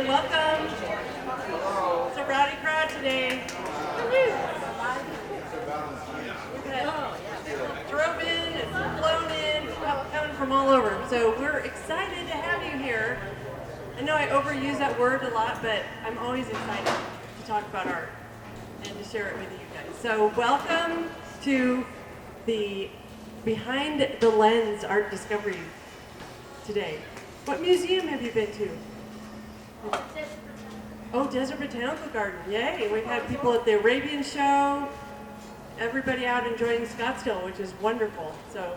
welcome. It's a rowdy crowd today. Drove in and flown in, coming from all over. So we're excited to have you here. I know I overuse that word a lot, but I'm always excited to talk about art and to share it with you guys. So welcome to the Behind the Lens Art Discovery today. What museum have you been to? Oh, Desert Botanical Garden. Yay. We've had people at the Arabian Show, everybody out enjoying Scottsdale, which is wonderful. So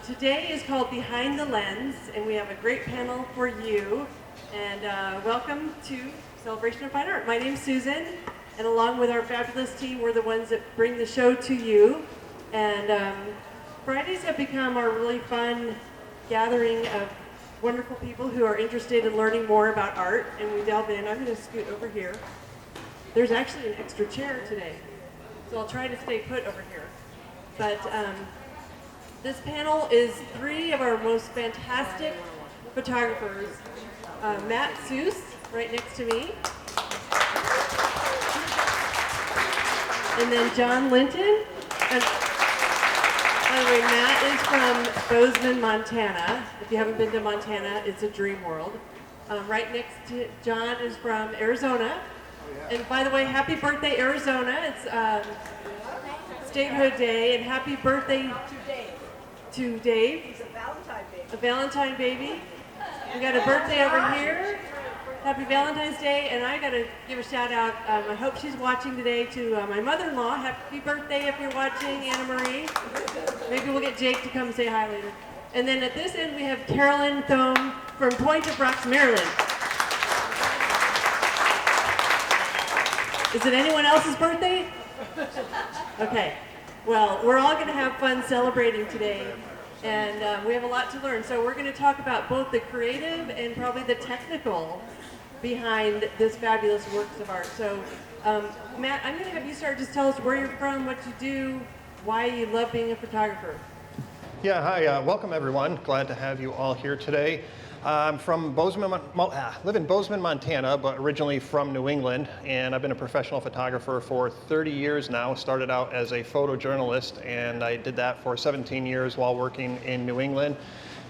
today is called Behind the Lens, and we have a great panel for you. And welcome to Celebration of Fine Art. My name's Susan, and along with our fabulous team, we're the ones that bring the show to you. And Fridays have become our really fun gathering of wonderful people who are interested in learning more about art, and we delve in. I'm going to scoot over here. There's actually an extra chair today, so I'll try to stay put over here. But this panel is three of our most fantastic photographers. Matt Suess, right next to me. And then John Linton. And by the way, Matt is from Bozeman, Montana. If you haven't been to Montana, it's a dream world. Right next to John is from Arizona. And by the way, happy birthday, Arizona. It's Statehood Day, and happy birthday to Dave. He's a Valentine baby. A Valentine baby. We got a birthday over here. Happy Valentine's Day, and I gotta give a shout out. I hope she's watching today to my mother-in-law. Happy birthday if you're watching, Anna Marie. Maybe we'll get Jake to come say hi later. And then at this end we have Carolyn Thome from Point of Rocks, Maryland. Is it anyone else's birthday? Okay. Well, we're all gonna have fun celebrating today. And we have a lot to learn. So we're going to talk about both the creative and probably the technical behind this fabulous works of art. So Matt, I'm going to have you start. Just tell us where you're from, what you do, why you love being a photographer. Yeah, hi, welcome everyone. Glad to have you all here today. I'm from Bozeman, live in Bozeman, Montana, but originally from New England, and I've been a professional photographer for 30 years now. Started out as a photojournalist, and I did that for 17 years while working in New England,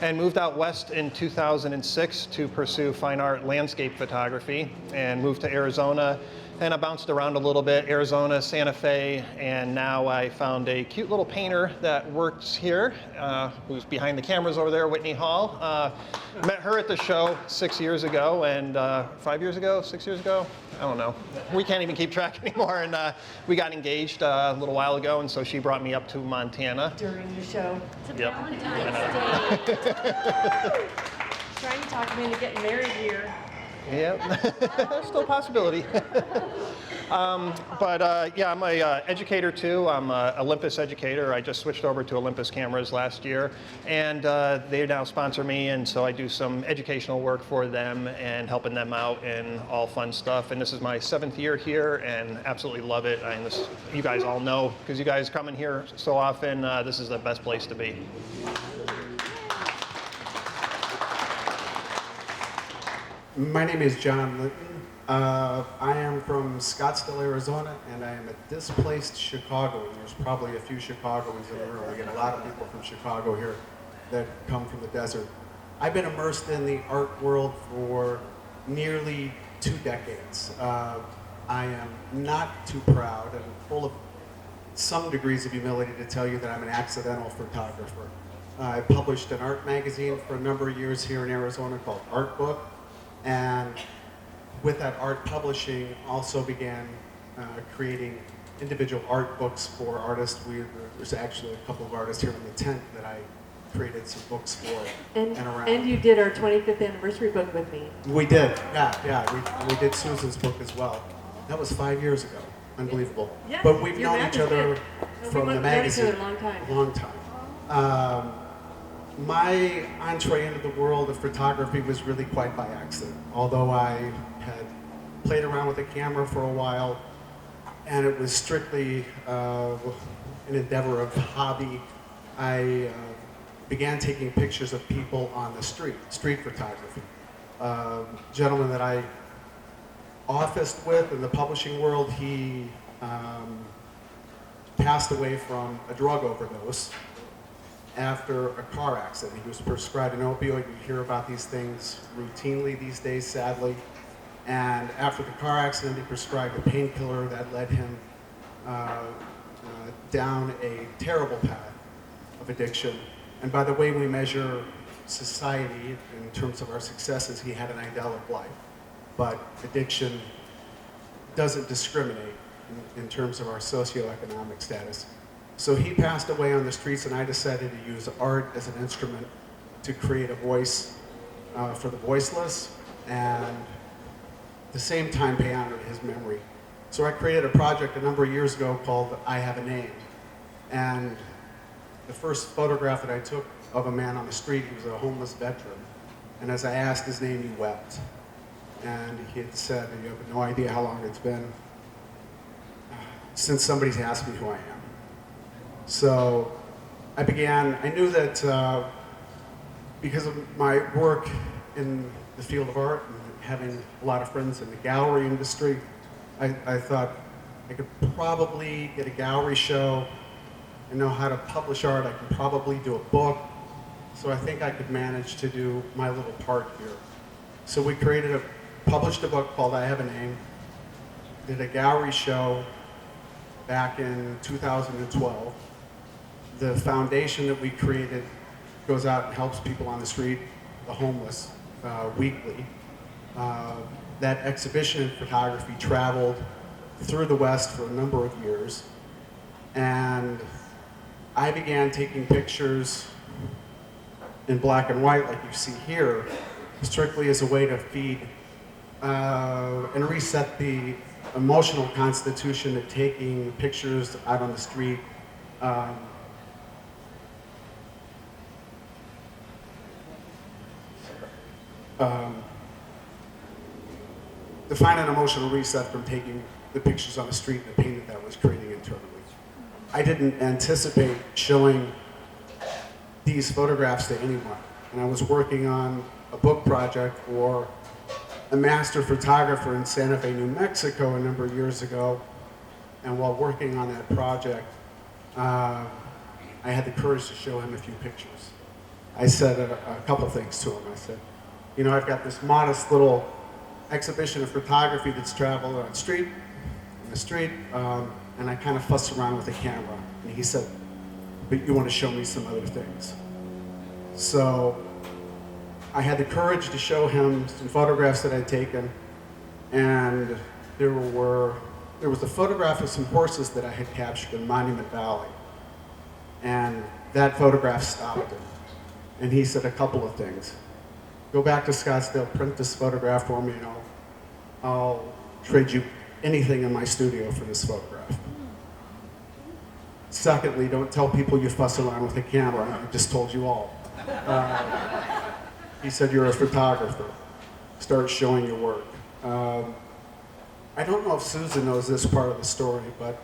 and moved out west in 2006 to pursue fine art landscape photography, and moved to Arizona. And I bounced around a little bit, Arizona, Santa Fe, and now I found a cute little painter that works here, who's behind the cameras over there, Whitney Hall. Met her at the show 6 years ago, and 5 years ago, 6 years ago, I don't know. We can't even keep track anymore, and we got engaged a little while ago, and so she brought me up to Montana. During the show. It's a Yep. Valentine's Day. Trying to talk me into getting married here. Yep, still a possibility. Yeah, I'm an educator too. I'm an Olympus educator. I just switched over to Olympus cameras last year, and they now sponsor me, and so I do some educational work for them and helping them out and all fun stuff. And this is my 7th year here, and absolutely love it. And this, you guys all know, because you guys come in here so often, this is the best place to be. My name is John Linton. I am from Scottsdale, Arizona, and I am a displaced Chicagoan. There's probably a few Chicagoans in the room. We get a lot of people from Chicago here that come from the desert. I've been immersed in the art world for nearly 2 decades. I am not too proud and full of some degrees of humility to tell you that I'm an accidental photographer. I published an art magazine for a number of years here in Arizona called Art Book. And with that art publishing, also began creating individual art books for artists. There's actually a couple of artists here in the tent that I created some books for and around. And you did our 25th anniversary book with me. We did, yeah. We did Susan's book as well. That was 5 years ago. Unbelievable. Yeah, but we've your known each other from the magazine. We've known each other a long time. A long time. My entree into the world of photography was really quite by accident. Although I had played around with the camera for a while, and it was strictly an endeavor of hobby, I began taking pictures of people on the street photography. gentleman that I officed with in the publishing world. He passed away from a drug overdose after a car accident. He was prescribed an opioid. You hear about these things routinely these days, sadly. And after the car accident, he prescribed a painkiller that led him down a terrible path of addiction. And by the way we measure society in terms of our successes, he had an idyllic life. But addiction doesn't discriminate in terms of our socioeconomic status. So he passed away on the streets, and I decided to use art as an instrument to create a voice for the voiceless, and at the same time pay honor to his memory. So I created a project a number of years ago called I Have a Name. And the first photograph that I took of a man on the street, he was a homeless veteran. And as I asked his name, he wept. And he had said, you have no idea how long it's been since somebody's asked me who I am. So I knew that because of my work in the field of art and having a lot of friends in the gallery industry, I thought I could probably get a gallery show. I know how to publish art. I can probably do a book. So I think I could manage to do my little part here. So we published a book called I Have a Name, did a gallery show back in 2012. The foundation that we created goes out and helps people on the street, the homeless, weekly. That exhibition in photography traveled through the West for a number of years. And I began taking pictures in black and white, like you see here, strictly as a way to feed and reset the emotional constitution of taking pictures out on the street. To find an emotional reset from taking the pictures on the street and the pain that was creating internally. I didn't anticipate showing these photographs to anyone. And I was working on a book project for a master photographer in Santa Fe, New Mexico a number of years ago. And while working on that project, I had the courage to show him a few pictures. I said a couple things to him. I said, you know, I've got this modest little exhibition of photography that's traveled on the street, and I kind of fuss around with the camera. And he said, but you want to show me some other things. So I had the courage to show him some photographs that I'd taken, and there was a photograph of some horses that I had captured in Monument Valley. And that photograph stopped him. And he said a couple of things. Go back to Scottsdale, print this photograph for me, and I'll trade you anything in my studio for this photograph. Secondly, don't tell people you fuss around with a camera. I just told you all. He said, you're a photographer. Start showing your work. I don't know if Susan knows this part of the story, but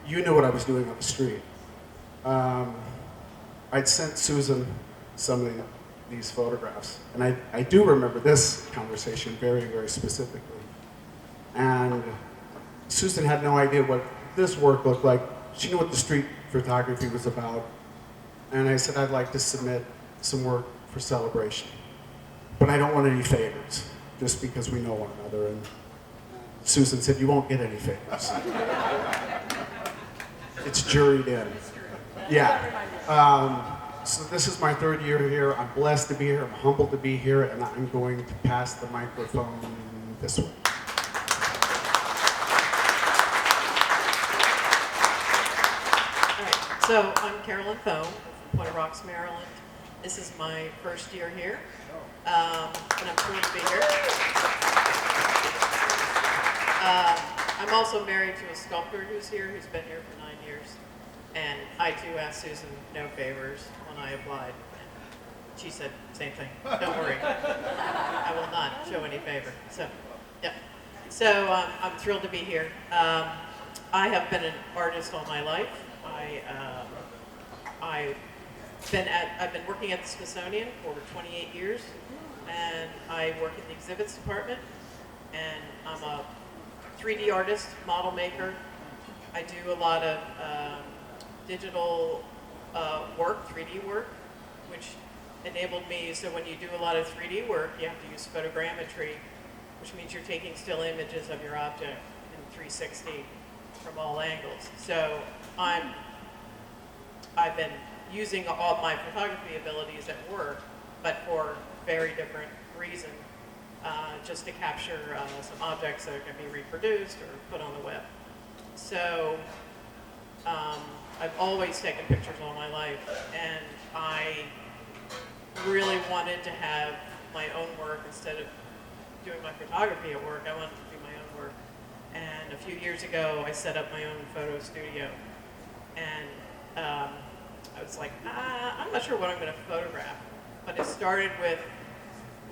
you knew what I was doing on the street. I'd sent Susan some of these photographs, and I do remember this conversation very, very specifically. And Susan had no idea what this work looked like. She knew what the street photography was about. And I said, I'd like to submit some work for celebration. But I don't want any favors, just because we know one another. And Susan said, you won't get any favors. It's juried in. Yeah. So this is my third year here. I'm blessed to be here. I'm humbled to be here. And I'm going to pass the microphone this way. So I'm Carolyn Thome from Point of Rocks, Maryland. This is my first year here, and I'm thrilled to be here. I'm also married to a sculptor who's here, who's been here for 9 years. And I too asked Susan no favors when I applied. She said, same thing, don't worry. I will not show any favor. So, yeah. So I'm thrilled to be here. I have been an artist all my life. I've been working at the Smithsonian for over 28 years. I and I work in the exhibits department, and I'm a 3D artist, model maker. I do a lot of digital work, 3D work, which enabled me, so when you do a lot of 3D work, you have to use photogrammetry, which means you're taking still images of your object in 360 from all angles. So I've been using all my photography abilities at work, but for very different reason, just to capture some objects that are going to be reproduced or put on the web. So I've always taken pictures all my life, and I really wanted to have my own work instead of doing my photography at work. I wanted to do my own work. And a few years ago, I set up my own photo studio. And I was like, I'm not sure what I'm going to photograph. But it started with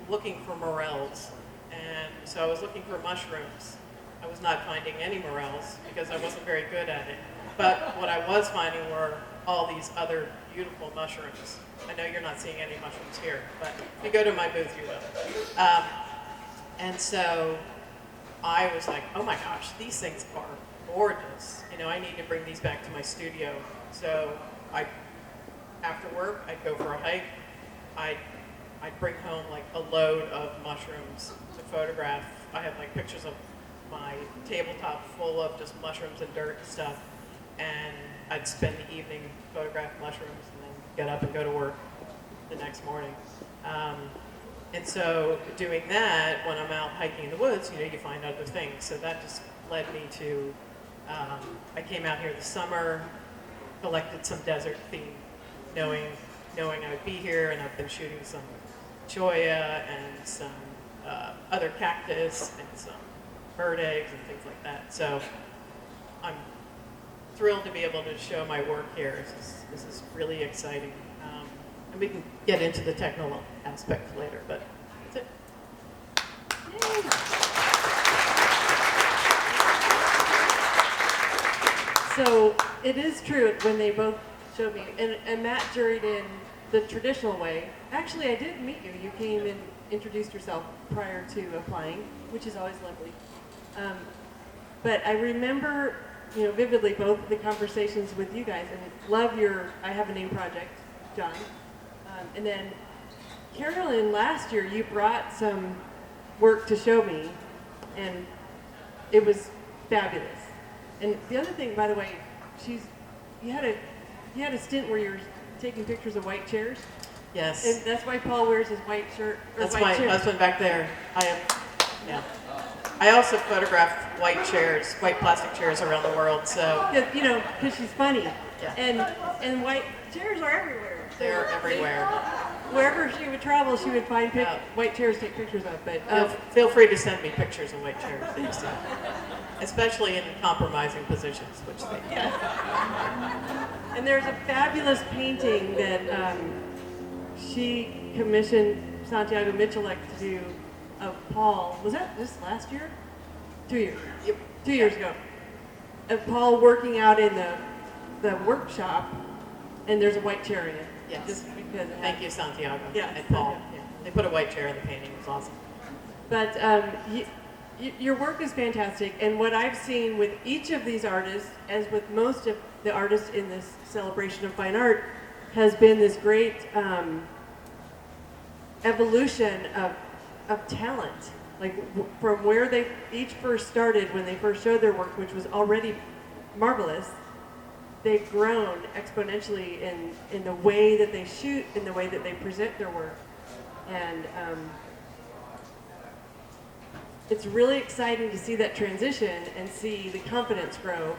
looking for morels. And so I was looking for mushrooms. I was not finding any morels because I wasn't very good at it. But what I was finding were all these other beautiful mushrooms. I know you're not seeing any mushrooms here, but if you go to my booth, you will. And so I was like, oh my gosh, these things are gorgeous. You know, I need to bring these back to my studio. So after work, I'd go for a hike. I'd bring home like a load of mushrooms to photograph. I had like pictures of my tabletop full of just mushrooms and dirt and stuff. And I'd spend the evening photograph mushrooms and then get up and go to work the next morning. And so doing that, when I'm out hiking in the woods, you know, you find other things. So that just led me to, I came out here this summer, collected some desert theme, knowing I would be here, and I've been shooting some cholla and some other cactus and some bird eggs and things like that. So I'm thrilled to be able to show my work here. This is really exciting. And we can get into the technical aspects later, but that's it. So it is true when they both showed me, and Matt juried in the traditional way. Actually, I did meet you. You came and introduced yourself prior to applying, which is always lovely. But I remember, you know, vividly both the conversations with you guys, and love your I Have a Name project, John. And then Carolyn, last year you brought some work to show me, and it was fabulous. And the other thing, by the way, you had a stint where you were taking pictures of white chairs. Yes. And that's why Paul wears his white shirt. That's white my chair. husband back there. Yeah. I also photograph white chairs, white plastic chairs around the world. So You know, because she's funny. Yeah. And white chairs are everywhere. they're everywhere. Wherever she would travel, she would find white chairs to take pictures of. But Feel free to send me pictures of white chairs that you see, especially in compromising positions, which they do. yes. And there's a fabulous painting that she commissioned Santiago Michalek to do of Paul. Was that just last year? 2 years. Yep. 2 years ago. Of Paul working out in the workshop, and there's a white chair in it. Yes. Just because. Thank you, Santiago. Yeah. And Paul. Yeah. They put a white chair in the painting. It was awesome. But your work is fantastic, and what I've seen with each of these artists, as with most of the artists in this celebration of fine art, has been this great evolution of talent. Like from where they each first started when they first showed their work, which was already marvelous, they've grown exponentially in the way that they shoot, in the way that they present their work. And it's really exciting to see that transition and see the confidence grow.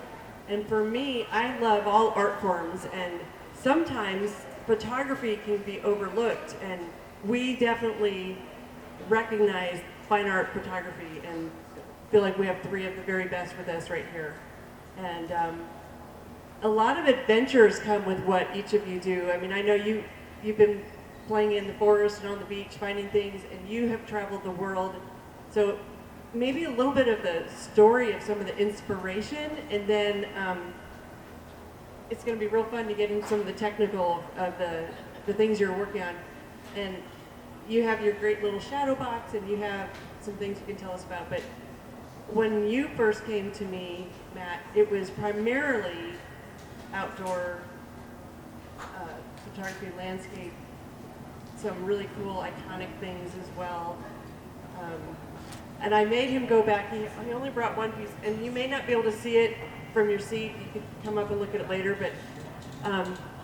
And for me, I love all art forms, and sometimes photography can be overlooked, and we definitely recognize fine art photography and feel like we have three of the very best with us right here. And a lot of adventures come with what each of you do. I mean, I know you've been playing in the forest and on the beach, finding things, and you have traveled the world. So maybe a little bit of the story of some of the inspiration, and then it's going to be real fun to get into some of the technical of the things you're working on. And you have your great little shadow box, and you have some things you can tell us about. But when you first came to me, Matt, it was primarily outdoor photography, landscape, some really cool iconic things as well. And I made him go back. He only brought one piece, and you may not be able to see it from your seat. You could come up and look at it later. But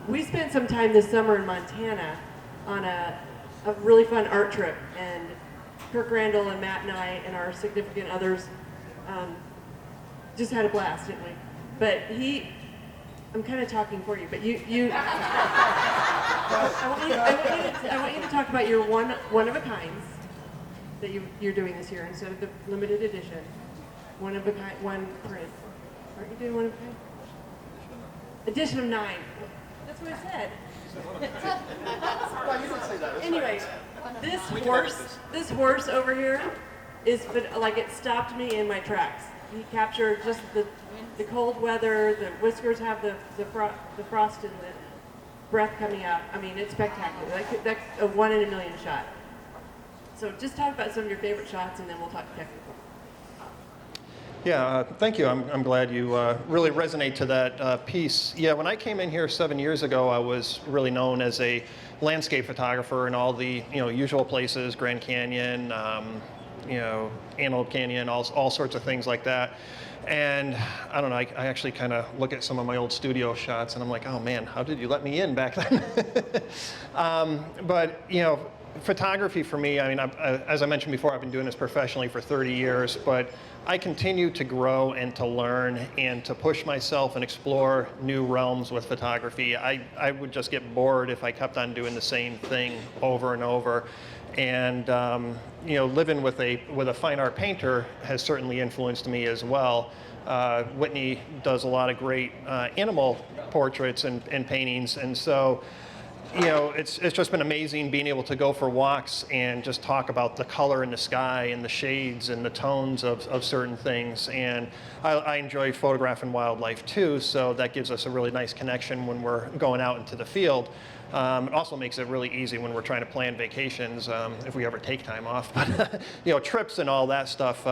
we spent some time this summer in Montana on a really fun art trip, and Kirk Randall and Matt and I and our significant others just had a blast, didn't we? But I'm kind of talking for you, but I want you to talk about your one of a kinds that you're doing this year instead of the limited edition. One of a kind, one print. Aren't you doing one of a kind? Edition of 9. That's what I said. Anyway, this horse over here is like it stopped me in my tracks. He captured just the cold weather. The whiskers have the frost and the breath coming out. I mean, it's spectacular. That's a 1 in a million shot. So just talk about some of your favorite shots, and then we'll talk technical. Yeah, thank you. I'm glad you really resonate to that piece. Yeah, when I came in here 7 years ago, I was really known as a landscape photographer in all the usual places, Grand Canyon, Antelope Canyon, all sorts of things like that. And I don't know, I actually kind of look at some of my old studio shots, and I'm like, oh man, how did you let me in back then? But photography for me, I mean, as I mentioned before, I've been doing this professionally for 30 years, but I continue to grow and to learn and to push myself and explore new realms with photography. I would just get bored if I kept on doing the same thing over and over. And living with a fine art painter has certainly influenced me as well. Whitney does a lot of great animal portraits and paintings, and so it's just been amazing being able to go for walks and just talk about the color in the sky and the shades and the tones of certain things. And I enjoy photographing wildlife too, so that gives us a really nice connection when we're going out into the field. It also makes it really easy when we're trying to plan vacations, if we ever take time off. But trips and all that stuff,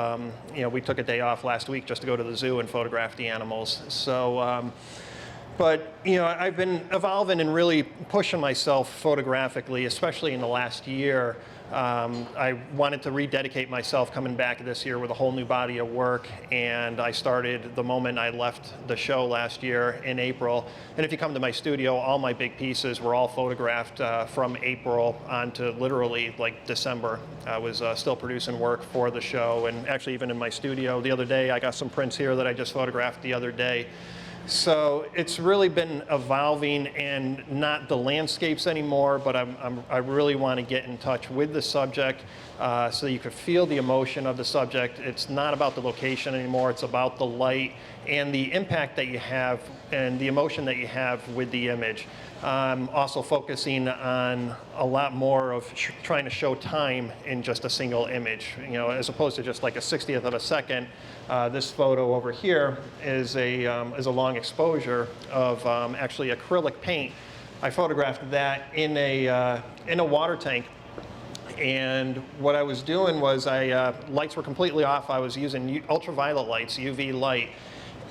we took a day off last week just to go to the zoo and photograph the animals. So. But I've been evolving and really pushing myself photographically, especially in the last year. I wanted to rededicate myself coming back this year with a whole new body of work, and I started the moment I left the show last year in April. And if you come to my studio, all my big pieces were all photographed from April on to literally like December. I was still producing work for the show, and actually even in my studio the other day, I got some prints here that I just photographed the other day. So it's really been evolving, and not the landscapes anymore, but I really want to get in touch with the subject so you could feel the emotion of the subject. It's not about the location anymore, it's about the light and the impact that you have and the emotion that you have with the image. I'm also focusing on a lot more of trying to show time in just a single image, as opposed to just like a 60th of a second. This photo over here is a long exposure of actually acrylic paint. I photographed that in a water tank, and what I was doing was lights were completely off. I was using ultraviolet lights, UV light,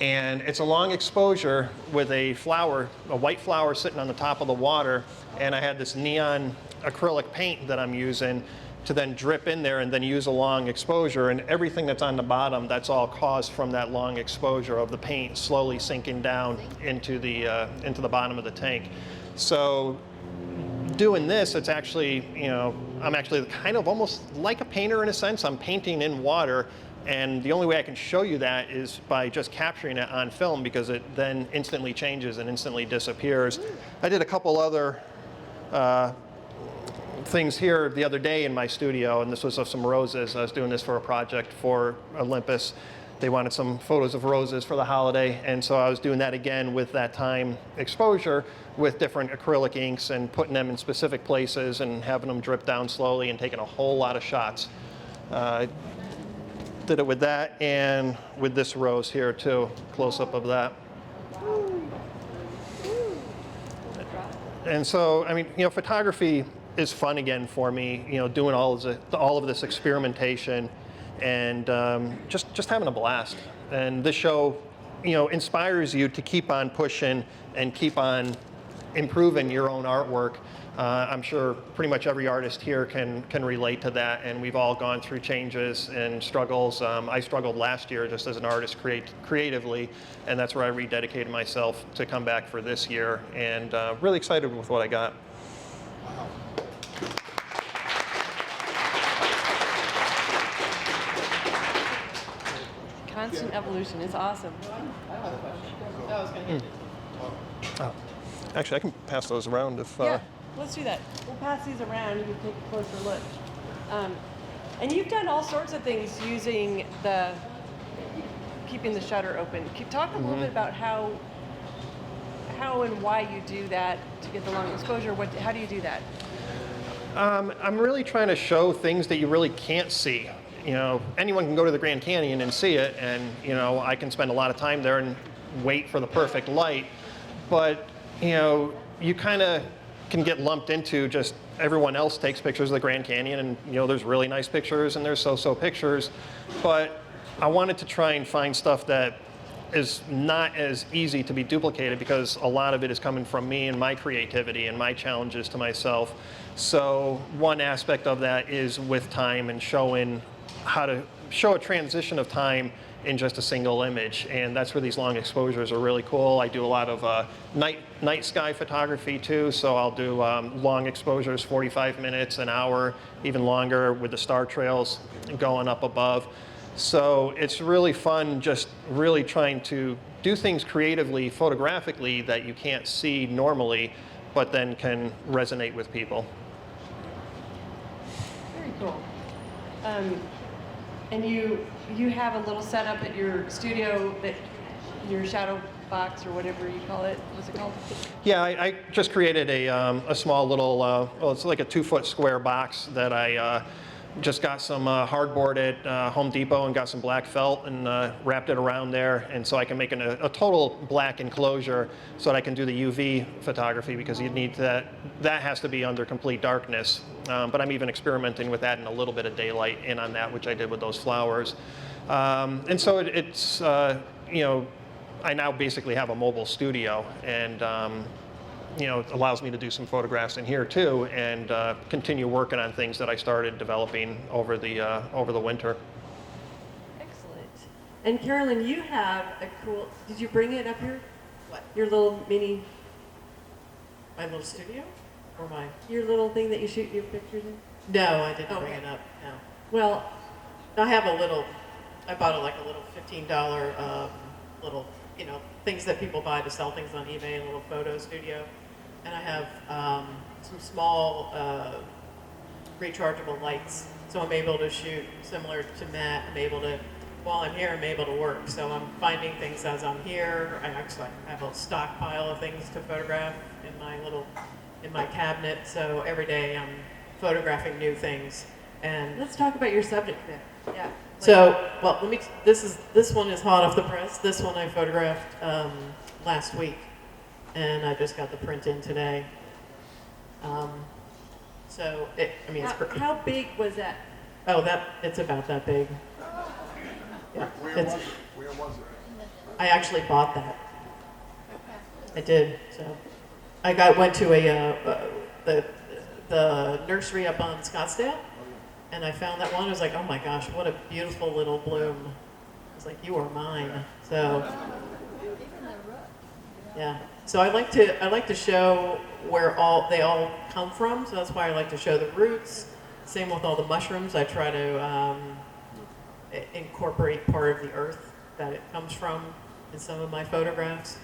and it's a long exposure with a white flower sitting on the top of the water, and I had this neon acrylic paint that I'm using to then drip in there and then use a long exposure, and everything that's on the bottom, that's all caused from that long exposure of the paint slowly sinking down into the bottom of the tank. So doing this, it's actually, I'm actually kind of almost like a painter in a sense. I'm painting in water, and the only way I can show you that is by just capturing it on film, because it then instantly changes and instantly disappears. I did a couple other things here the other day in my studio, and this was of some roses. I was doing this for a project for Olympus. They wanted some photos of roses for the holiday, and so I was doing that again with that time exposure with different acrylic inks and putting them in specific places and having them drip down slowly and taking a whole lot of shots. Did it with that and with this rose here too, close-up of that. And so, I mean, photography is fun again for me, doing all of this experimentation and just having a blast. And this show, inspires you to keep on pushing and keep on improving your own artwork. I'm sure pretty much every artist here can relate to that, and we've all gone through changes and struggles. I struggled last year just as an artist creatively, and that's where I rededicated myself to come back for this year, and really excited with what I got. Constant evolution is awesome. Oh. Actually, I can pass those around if... Yeah, let's do that. We'll pass these around and you can take a closer look. And you've done all sorts of things using keeping the shutter open. Talk a little bit about how and why you do that to get the long exposure. How do you do that? I'm really trying to show things that you really can't see. Anyone can go to the Grand Canyon and see it, and I can spend a lot of time there and wait for the perfect light, but you kind of can get lumped into just everyone else takes pictures of the Grand Canyon, and there's really nice pictures and there's so-so pictures, but I wanted to try and find stuff that is not as easy to be duplicated because a lot of it is coming from me and my creativity and my challenges to myself. So one aspect of that is with time and showing how to show a transition of time in just a single image, and that's where these long exposures are really cool. I do a lot of night sky photography too, so I'll do long exposures, 45 minutes, an hour, even longer with the star trails going up above. So it's really fun just really trying to do things creatively, photographically, that you can't see normally, but then can resonate with people. Very cool. And you have a little setup at your studio, your shadow box or whatever you call it. What's it called? Yeah, I just created a small little, well, it's like a 2-foot square box that I just got some hardboard at Home Depot and got some black felt and wrapped it around there, and so I can make a total black enclosure so that I can do the UV photography, because you need that has to be under complete darkness. But I'm even experimenting with adding a little bit of daylight in on that, which I did with those flowers. And so it's I now basically have a mobile studio, and it allows me to do some photographs in here too, and continue working on things that I started developing over the winter. Excellent. And Carolyn, you have a cool. Did you bring it up here? What? Your little mini. My little studio? Or my... Your little thing that you shoot your pictures in. No, I didn't Oh, bring okay. it up, no. Well, I have a little, I bought like a little $15 little, things that people buy to sell things on eBay, a little photo studio. And I have some small rechargeable lights. So I'm able to shoot similar to Matt. While I'm here, I'm able to work. So I'm finding things as I'm here. I actually have a stockpile of things to photograph in my cabinet. So every day I'm photographing new things. And let's talk about your subject there. Yeah. so, well, this one is hot off the press. This one I photographed last week, and I just got the print in today. How big was that? It's about that big. Yeah, Where was it? I actually bought that. I did. So, went to the nursery up on Scottsdale, and I found that one. I was like, oh my gosh, what a beautiful little bloom. I was like, you are mine. So, yeah. So I like to show where they all come from. So that's why I like to show the roots. Same with all the mushrooms. I try to incorporate part of the earth that it comes from in some of my photographs.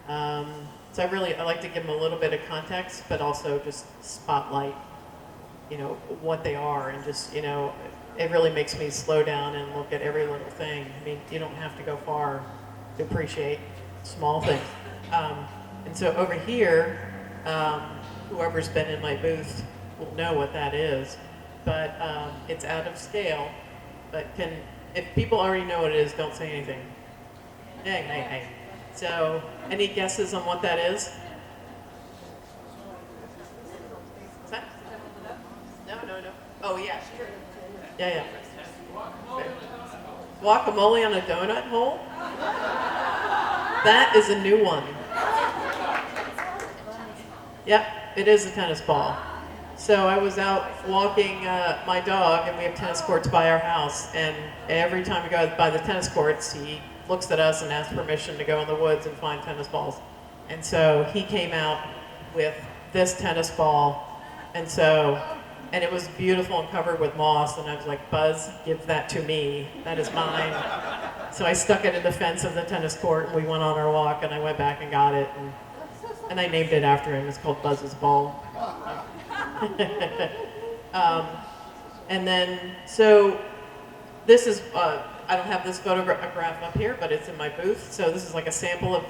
So I like to give them a little bit of context, but also just spotlight, what they are, and just, it really makes me slow down and look at every little thing. I mean, you don't have to go far to appreciate small things. And so over here, whoever's been in my booth will know what that is, but it's out of scale. But if people already know what it is, don't say anything. Hey. So, any guesses on what that is? What's that? Oh, yeah. Yeah, yeah. Guacamole on a donut hole? That is a new one. Yep, it is a tennis ball. So I was out walking my dog, and we have tennis courts by our house. And every time we go by the tennis courts, he looks at us and asks permission to go in the woods and find tennis balls. And so he came out with this tennis ball, and it was beautiful and covered with moss. And I was like, Buzz, give that to me. That is mine. So I stuck it in the fence of the tennis court, and we went on our walk. And I went back and got it, and I named it after him. It's called Buzz's Ball. And then, so this is, I don't have this photograph up here, but it's in my booth. So this is like a sample of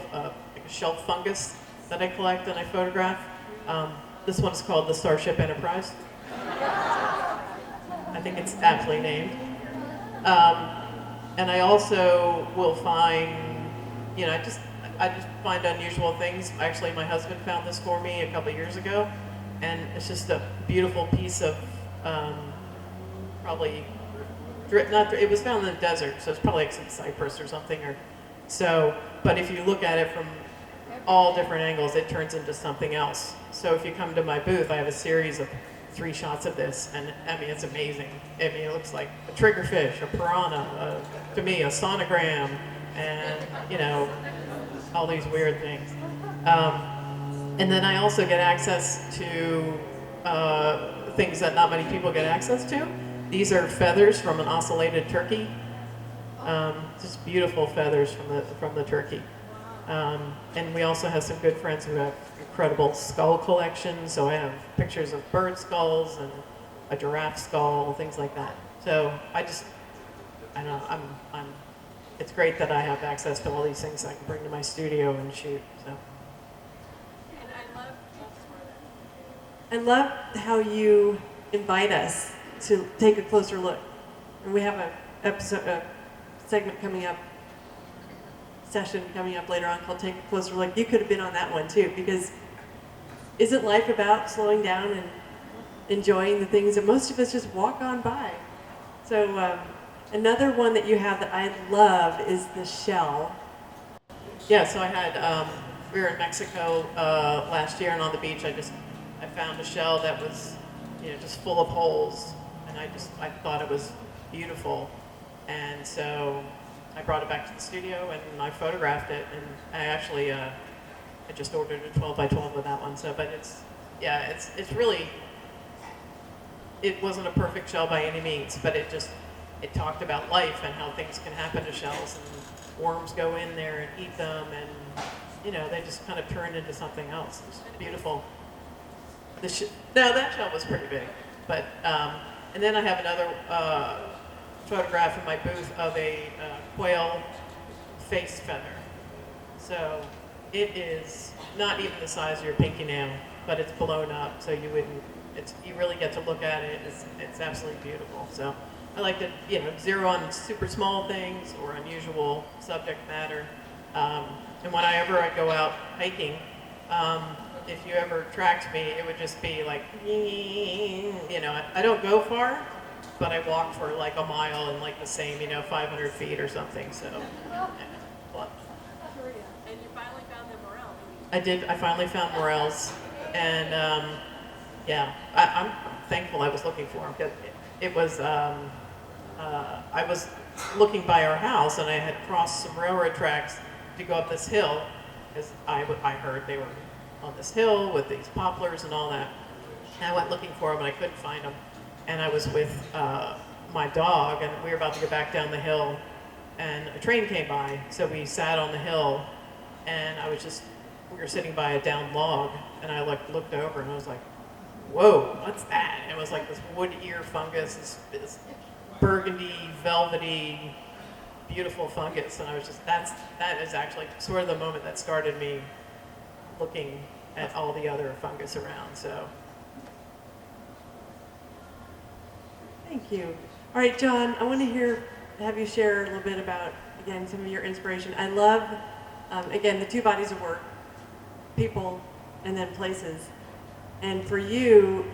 like a shelf fungus that I collect and I photograph. This one is called the Starship Enterprise. I think it's aptly named. And I also will find, I just find unusual things. Actually, my husband found this for me a couple years ago. And it's just a beautiful piece of it was found in the desert, so it's probably like some cypress or something. But if you look at it from all different angles, it turns into something else. So if you come to my booth, I have a series of 3 shots of this, and I mean, it's amazing. I mean, it looks like a triggerfish, a piranha, to me, a sonogram, and all these weird things. And then I also get access to things that not many people get access to. These are feathers from an ocellated turkey. Just beautiful feathers from the turkey. And we also have some good friends who have incredible skull collections. So I have pictures of bird skulls and a giraffe skull, things like that. So I don't know, it's great that I have access to all these things I can bring to my studio and shoot. So. I love how you invite us to take a closer look. And we have a segment coming up, session coming up later on called Take a Closer Look. You could have been on that one too, because isn't life about slowing down and enjoying the things that most of us just walk on by? So another one that you have that I love is the shell. Yeah, so I had, we were in Mexico last year, and on the beach I found a shell that was, just full of holes, and I thought it was beautiful, and so I brought it back to the studio and I photographed it, and I actually, I just ordered a 12 by 12 with that one. So, but it's really, it wasn't a perfect shell by any means, but it talked about life and how things can happen to shells, and worms go in there and eat them, and they just kind of turn into something else. It's beautiful. Now that shell was pretty big, but and then I have another photograph in my booth of a quail face feather. So it is not even the size of your pinky nail, but it's blown up, so you really get to look at it. It's absolutely beautiful. So I like to zero on super small things or unusual subject matter. And whenever I go out hiking, if you ever tracked me, it would just be like, I don't go far, but I walk for like a mile in like the same, 500 feet or something. So, well, And you finally found the morel. I finally found morels, and I'm thankful I was looking for them, because it was, I was looking by our house, and I had crossed some railroad tracks to go up this hill, because I heard they were on this hill with these poplars and all that. And I went looking for them, and I couldn't find them. And I was with my dog, and we were about to go back down the hill, and a train came by. So we sat on the hill, and we were sitting by a downed log, and I looked over, and I was like, whoa, what's that? And it was like this wood ear fungus, this burgundy, velvety, beautiful fungus. And I was that is actually sort of the moment that started me looking at all the other fungus around. So. Thank you. All right, John, I want to have you share a little bit about, again, some of your inspiration. I love, again, the 2 bodies of work, people and then places. And for you,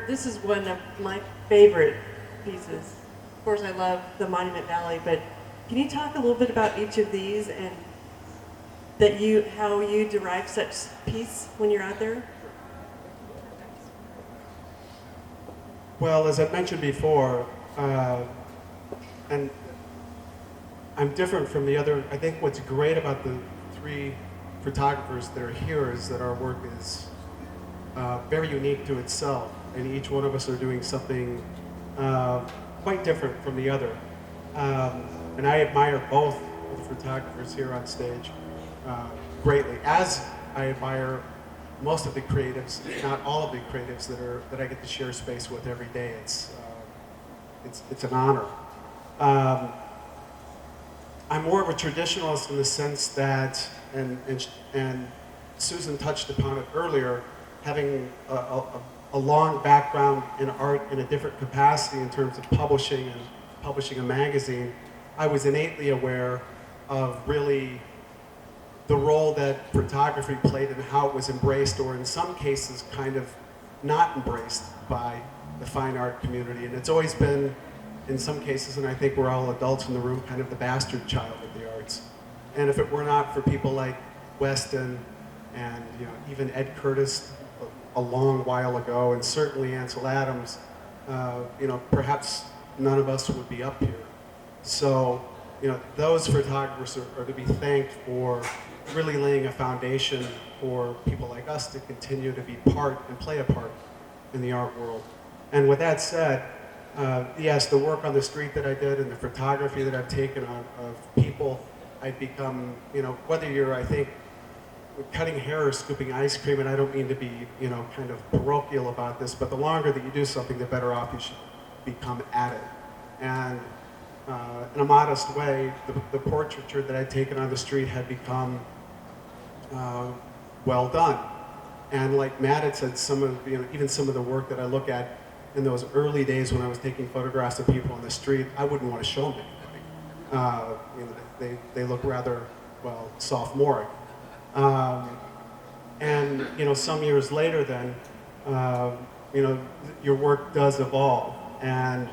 this is one of my favorite pieces. Of course, I love the Monument Valley, but can you talk a little bit about each of these and how you derive such peace when you're out there? Well, as I mentioned before, and I'm different from the other. I think what's great about the three photographers that are here is that our work is very unique to itself, and each one of us are doing something quite different from the other. And I admire both of the photographers here on stage greatly, as I admire most of the creatives, if not all of the creatives that I get to share space with every day. It's an honor. I'm more of a traditionalist in the sense that, and Susan touched upon it earlier, having a long background in art in a different capacity in terms of publishing a magazine, I was innately aware of really the role that photography played and how it was embraced, or in some cases kind of not embraced by the fine art community. And it's always been, in some cases, and I think we're all adults in the room, kind of the bastard child of the arts. And if it were not for people like Weston and even Ed Curtis a long while ago, and certainly Ansel Adams, perhaps none of us would be up here. So, those photographers are to be thanked for really laying a foundation for people like us to continue to be part and play a part in the art world. And with that said, yes, the work on the street that I did and the photography that I've taken of people, I've become, whether you're, I think, cutting hair or scooping ice cream, and I don't mean to be, kind of parochial about this, but the longer that you do something, the better off you should become at it. And in a modest way, the portraiture that I'd taken on the street had become well done. And like Matt had said, even some of the work that I look at in those early days when I was taking photographs of people on the street, I wouldn't want to show them anybody. They look rather, sophomoric. And some years later then, your work does evolve. And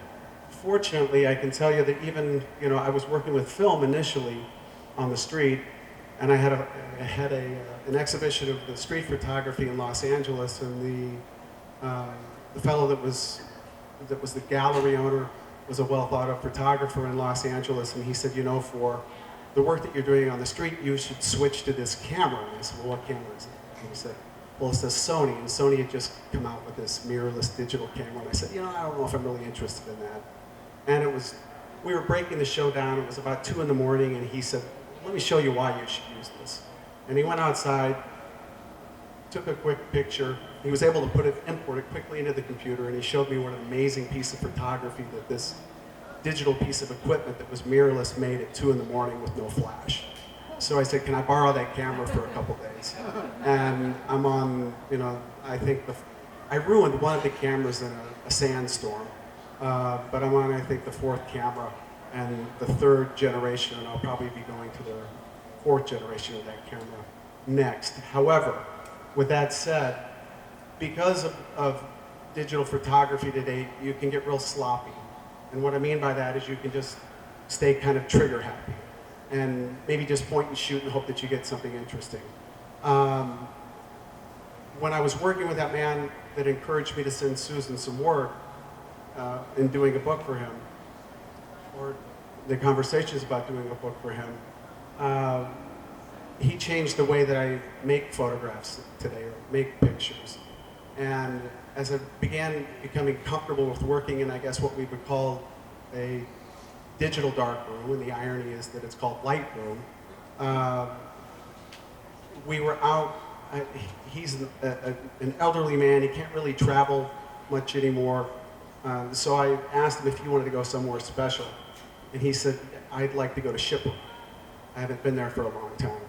fortunately, I can tell you that even, I was working with film initially on the street, and I had an exhibition of the street photography in Los Angeles, and the fellow that was the gallery owner was a well thought of photographer in Los Angeles, and he said, for the work that you're doing on the street, you should switch to this camera. And I said, well, what camera is it? And he said, well, it says Sony, and Sony had just come out with this mirrorless digital camera. And I said, I don't know if I'm really interested in that. And we were breaking the show down. It was about 2 in the morning, and he said, let me show you why you should use this. And he went outside, took a quick picture. He was able to import it quickly into the computer, and he showed me what an amazing piece of photography that this digital piece of equipment that was mirrorless made at 2 in the morning with no flash. So I said, can I borrow that camera for a couple days? And I'm on, I think I ruined one of the cameras in a sandstorm, but I'm on, I think, the 4th camera and the 3rd generation, and I'll probably be going to the 4th generation of that camera next. However, with that said, because of digital photography today, you can get real sloppy. And what I mean by that is you can just stay kind of trigger happy and maybe just point and shoot and hope that you get something interesting. When I was working with that man that encouraged me to send Susan some work in doing a book for him, or the conversations about doing a book for him, he changed the way that I make photographs today, or make pictures. And as I began becoming comfortable with working in, I guess, what we would call a digital dark room, and the irony is that it's called light room, we were out. He's an elderly man. He can't really travel much anymore. So I asked him if he wanted to go somewhere special. And he said, I'd like to go to Shipwreck. I haven't been there for a long time.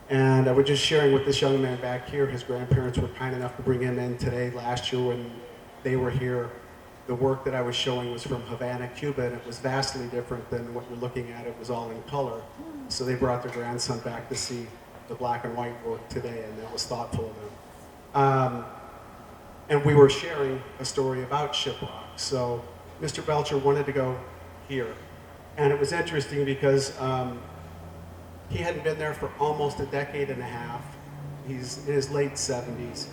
And I was just sharing with this young man back here, his grandparents were kind enough to bring him in today, last year when they were here. The work that I was showing was from Havana, Cuba, and it was vastly different than what you're looking at. It was all in color. So they brought their grandson back to see the black and white work today, and that was thoughtful of them. and we were sharing a story about Shiprock. So Mr. Belcher wanted to go here. And it was interesting because he hadn't been there for almost a decade and a half. He's in his late 70s.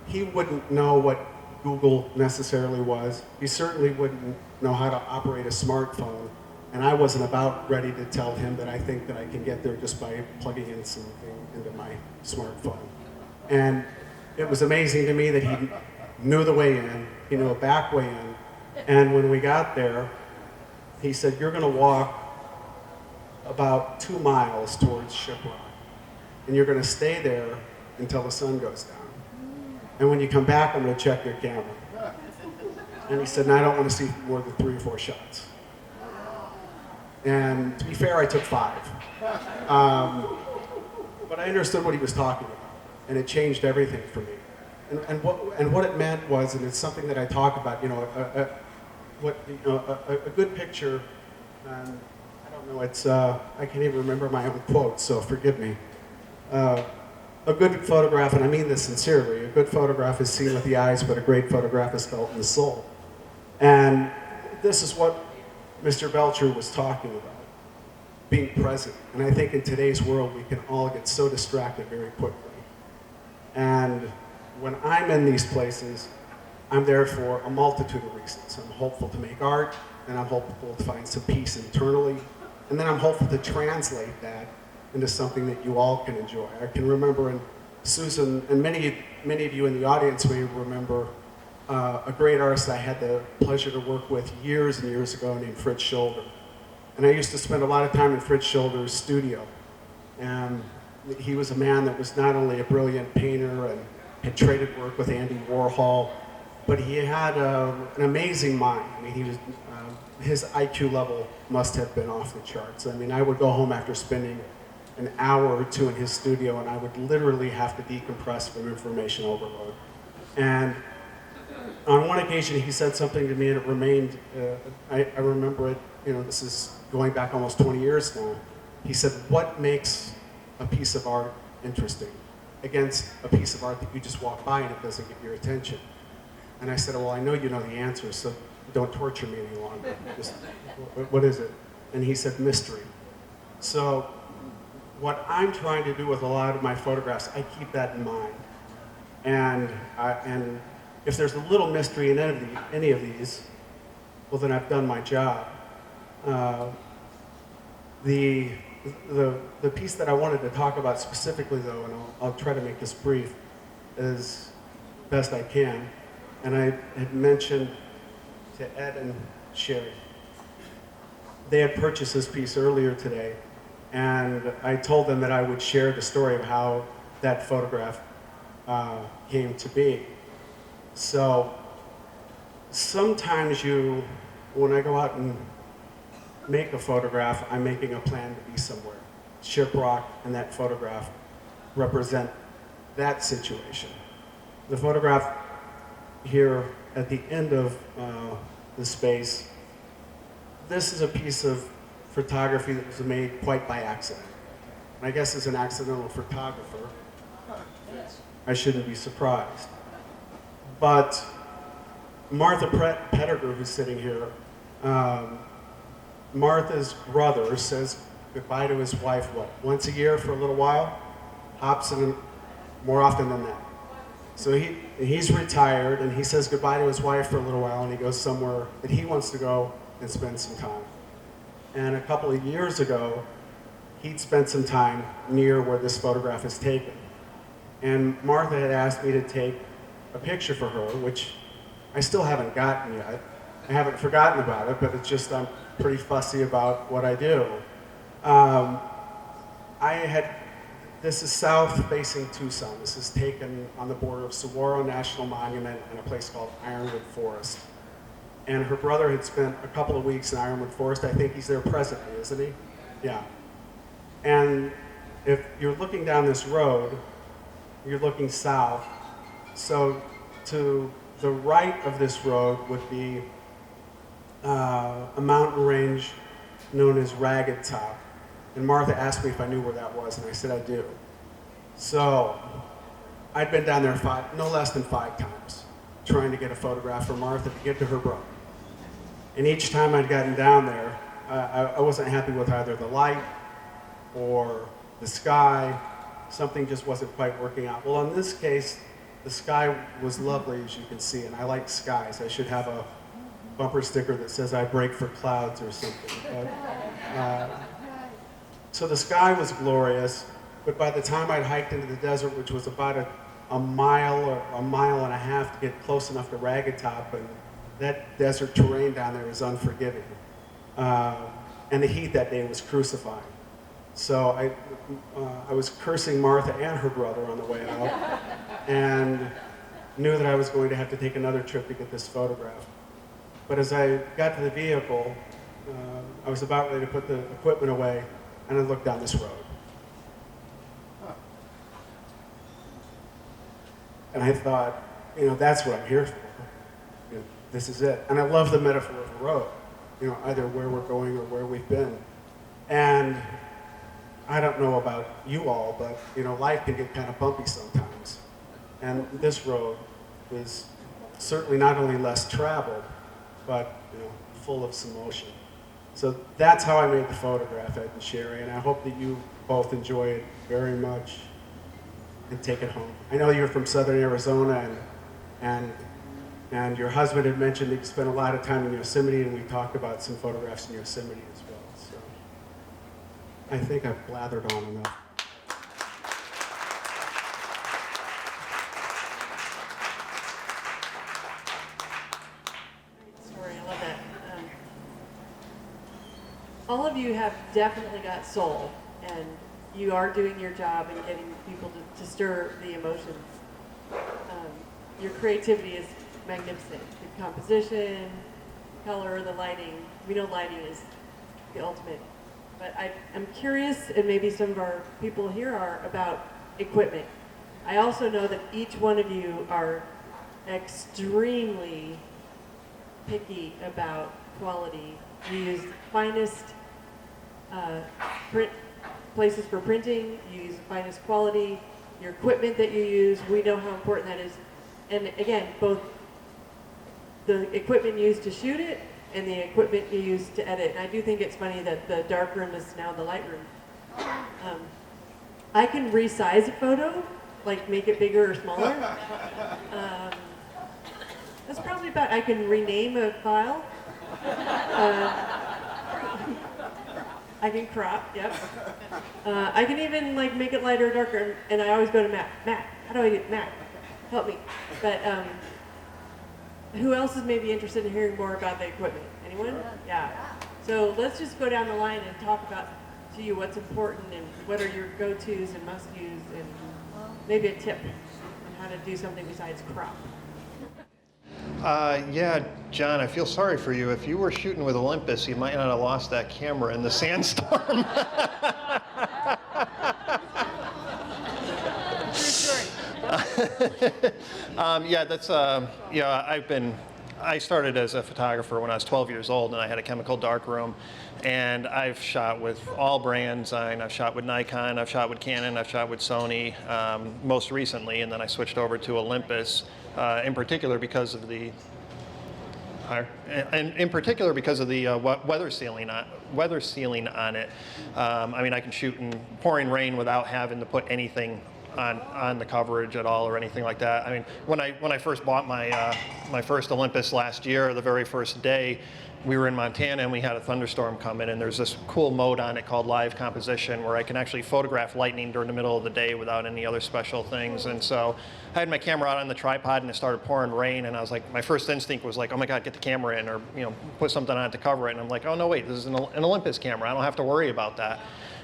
He wouldn't know what Google necessarily was. He certainly wouldn't know how to operate a smartphone. And I wasn't about ready to tell him that I think that I can get there just by plugging in something into my smartphone. And it was amazing to me that he knew the way in, he knew a back way in. And when we got there, he said, "You're gonna walk about 2 miles towards Shiprock. And you're gonna stay there until the sun goes down. And when you come back, I'm gonna check your camera." And he said, "No, I don't wanna see more than 3 or 4 shots." And to be fair, I took 5. But I understood what he was talking about, and it changed everything for me. And what it meant was, and it's something that I talk about, a good picture, and I don't know, it's, I can't even remember my own quote, so forgive me. A good photograph, and I mean this sincerely, a good photograph is seen with the eyes, but a great photograph is felt in the soul. And this is what Mr. Belcher was talking about, being present. And I think in today's world, we can all get so distracted very quickly. And when I'm in these places, I'm there for a multitude of reasons. I'm hopeful to make art, and I'm hopeful to find some peace internally, and then I'm hopeful to translate that into something that you all can enjoy. I can remember, and Susan, and many of you in the audience may remember a great artist I had the pleasure to work with years and years ago named Fritz Scholder. And I used to spend a lot of time in Fritz Scholder's studio. And he was a man that was not only a brilliant painter and had traded work with Andy Warhol, but he had an amazing mind. I mean, he was, his IQ level must have been off the charts. I mean, I would go home after spending an hour or 2 in his studio, and I would literally have to decompress from information overload. And on one occasion, he said something to me, and it remained, I remember it, this is going back almost 20 years now. He said, "What makes a piece of art interesting against a piece of art that you just walk by and it doesn't get your attention?" And I said, "Well, I know you know the answer, so don't torture me any longer. Just, what is it?" And he said, "Mystery." So what I'm trying to do with a lot of my photographs, I keep that in mind. And if there's a little mystery in any of these, well, then I've done my job. The piece that I wanted to talk about specifically, though, and I'll try to make this brief as best I can, and I had mentioned to Ed and Sherry, they had purchased this piece earlier today, and I told them that I would share the story of how that photograph came to be. So sometimes when I go out and make a photograph, I'm making a plan to be somewhere. Shiprock and that photograph represent that situation. The photograph here at the end of the space, this is a piece of photography that was made quite by accident. And I guess as an accidental photographer, I shouldn't be surprised. But Martha Pettiger, who's sitting here, Martha's brother says goodbye to his wife, once a year for a little while? Hops in more often than that. So he's retired, and he says goodbye to his wife for a little while, and he goes somewhere that he wants to go and spend some time. And a couple of years ago, he'd spent some time near where this photograph is taken. And Martha had asked me to take a picture for her, which I still haven't gotten yet. I haven't forgotten about it, but it's just I'm pretty fussy about what I do. This is south-facing Tucson. This is taken on the border of Saguaro National Monument and a place called Ironwood Forest. And her brother had spent a couple of weeks in Ironwood Forest. I think he's there presently, isn't he? Yeah. And if you're looking down this road, you're looking south. So to the right of this road would be a mountain range known as Ragged Top. And Martha asked me if I knew where that was, and I said I do. So I'd been down there no less than 5 times, trying to get a photograph for Martha to give to her brother. And each time I'd gotten down there, I wasn't happy with either the light or the sky. Something just wasn't quite working out. Well, in this case, the sky was lovely, as you can see, and I like skies. I should have a bumper sticker that says I break for clouds or something. But, so the sky was glorious, but by the time I'd hiked into the desert, which was about a mile or a mile and a half to get close enough to Ragged Top, and that desert terrain down there is unforgiving. And the heat that day was crucifying. So I was cursing Martha and her brother on the way out, and knew that I was going to have to take another trip to get this photograph. But as I got to the vehicle, I was about ready to put the equipment away, and I looked down this road. And I thought, that's what I'm here for. This is it. And I love the metaphor of a road, either where we're going or where we've been. And I don't know about you all, but life can get kind of bumpy sometimes. And this road is certainly not only less traveled, but full of some motion. So that's how I made the photograph, Ed and Sherry, and I hope that you both enjoy it very much and take it home. I know you're from Southern Arizona, and your husband had mentioned that you spent a lot of time in Yosemite, and we talked about some photographs in Yosemite as well. So I think I've blathered on enough. Great story. I love that. All of you have definitely got soul, and you are doing your job and getting people to stir the emotions. Your creativity is magnificent. The composition, color, the lighting. We know lighting is the ultimate. But I'm curious, and maybe some of our people here are, about equipment. I also know that each one of you are extremely picky about quality. You use the finest print places for printing, you use the finest quality, your equipment that you use, we know how important that is. And again, both the equipment used to shoot it and the equipment you use to edit. And I do think it's funny that the dark room is now the light room. I can resize a photo, like make it bigger or smaller. That's probably about, I can rename a file. I can crop, yep. I can even make it lighter or darker, and I always go to Matt. Matt, how do I do it? Matt, help me. But who else is maybe interested in hearing more about the equipment? Anyone? Yeah. So let's just go down the line and talk about to you what's important and what are your go-tos and must-use, and maybe a tip on how to do something besides crop. Yeah, John, I feel sorry for you. If you were shooting with Olympus, you might not have lost that camera in the sandstorm. Yeah, that's, I started as a photographer when I was 12 years old, and I had a chemical darkroom, and I've shot with all brands. I've shot with Nikon, I've shot with Canon, I've shot with Sony, most recently, and then I switched over to Olympus, in particular because of the weather sealing on it. I mean, I can shoot in pouring rain without having to put anything on the coverage at all or anything like that. I mean, when I first bought my first Olympus last year, the very first day, we were in Montana and we had a thunderstorm come in, and there's this cool mode on it called live composition where I can actually photograph lightning during the middle of the day without any other special things. And so I had my camera out on the tripod and it started pouring rain, and I was like, my first instinct was like, oh my God, get the camera in, or put something on it to cover it. And I'm like, oh no, wait, this is an Olympus camera. I don't have to worry about that.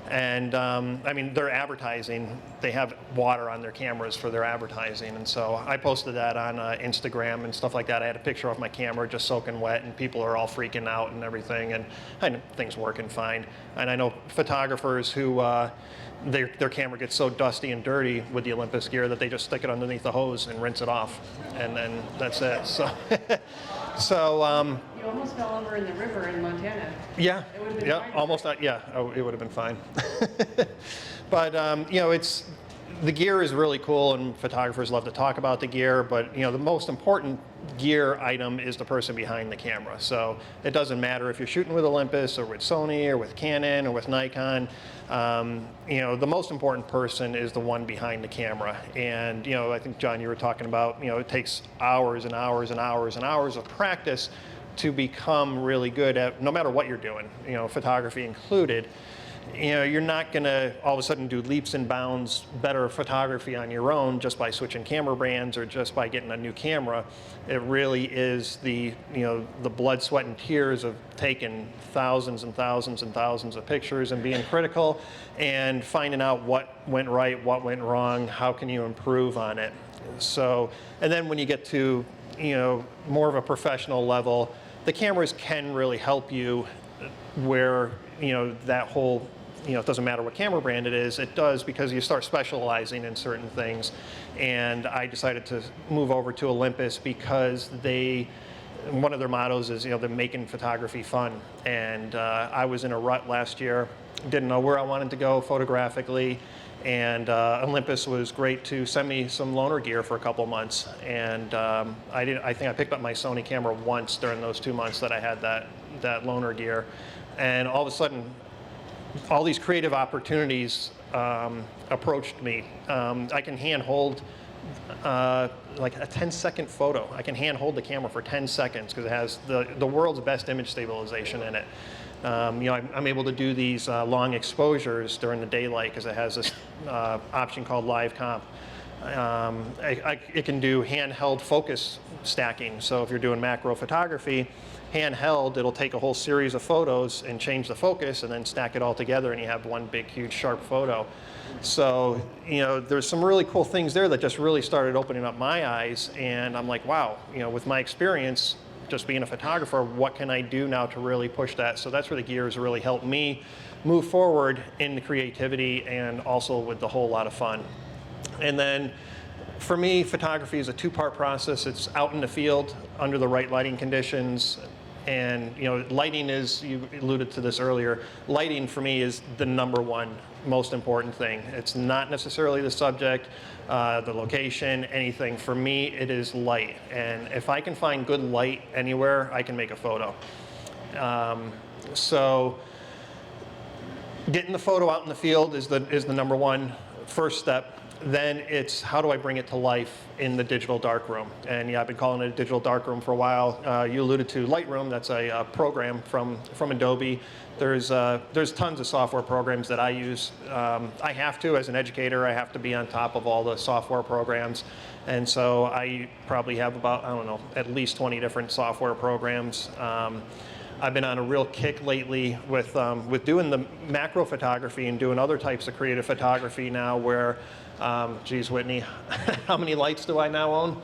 And I mean, they're advertising. They have water on their cameras for their advertising. And so I posted that on Instagram and stuff like that. I had a picture of my camera just soaking wet, and people are all freaking out and everything. And I know things working fine. And I know photographers who their camera gets so dusty and dirty with the Olympus gear that they just stick it underneath the hose and rinse it off. And then that's it. So, You almost fell over in the river in Montana. Yeah, It would've been fine. almost. Yeah, it would have been fine. But the gear is really cool, and photographers love to talk about the gear, but the most important gear item is the person behind the camera. So it doesn't matter if you're shooting with Olympus or with Sony or with Canon or with Nikon. The most important person is the one behind the camera. And I think, John, you were talking about it takes hours and hours and hours and hours of practice to become really good at no matter what you're doing, photography included. You're not going to all of a sudden do leaps and bounds better photography on your own just by switching camera brands or just by getting a new camera. It really is the blood, sweat, and tears of taking thousands and thousands and thousands of pictures and being critical and finding out what went right, what went wrong, how can you improve on it. So, and then when you get to more of a professional level, the cameras can really help you where that whole it doesn't matter what camera brand it is, it does, because you start specializing in certain things. And I decided to move over to Olympus because one of their mottos is they're making photography fun. And I was in a rut last year, didn't know where I wanted to go photographically, and Olympus was great to send me some loaner gear for a couple months. And I think I picked up my Sony camera once during those 2 months that I had that loaner gear. And all of a sudden, all these creative opportunities approached me. I can hand hold like a 10-second photo. I can hand hold the camera for 10 seconds because it has the world's best image stabilization in it. I'm able to do these long exposures during the daylight because it has this option called live comp. It can do handheld focus stacking. So if you're doing macro photography, handheld, it'll take a whole series of photos and change the focus and then stack it all together, and you have one big, huge, sharp photo. So, there's some really cool things there that just really started opening up my eyes, and I'm like, wow, with my experience, just being a photographer, what can I do now to really push that? So that's where the gear has really helped me move forward in the creativity and also with the whole lot of fun. And then for me, photography is a two-part process. It's out in the field under the right lighting conditions. And lighting is, you alluded to this earlier, lighting for me is the number one most important thing. It's not necessarily the subject, the location, anything. For me, it is light. And if I can find good light anywhere, I can make a photo. So getting the photo out in the field is the number one first step. Then it's how do I bring it to life in the digital darkroom? And yeah, I've been calling it a digital darkroom for a while. You alluded to Lightroom. That's a program from Adobe. There's tons of software programs that I use. I have to, as an educator, I have to be on top of all the software programs. And so I probably have about, at least 20 different software programs. I've been on a real kick lately with doing the macro photography and doing other types of creative photography now where, geez, Whitney, how many lights do I now own?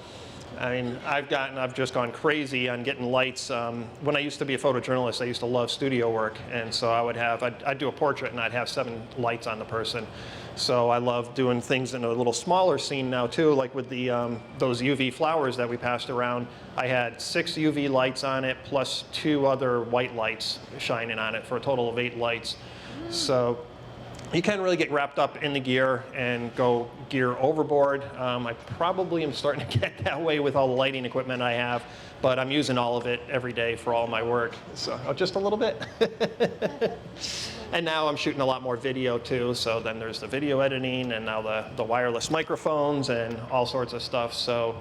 I mean, I've just gone crazy on getting lights. When I used to be a photojournalist, I used to love studio work. And so I'd do a portrait and I'd have 7 lights on the person. So I love doing things in a little smaller scene now too, like with the those UV flowers that we passed around. I had 6 UV lights on it plus 2 other white lights shining on it for a total of 8 lights. So you can really get wrapped up in the gear and go gear overboard. I probably am starting to get that way with all the lighting equipment I have, but I'm using all of it every day for all my work. So just a little bit. And now I'm shooting a lot more video too, so then there's the video editing and now the wireless microphones and all sorts of stuff. So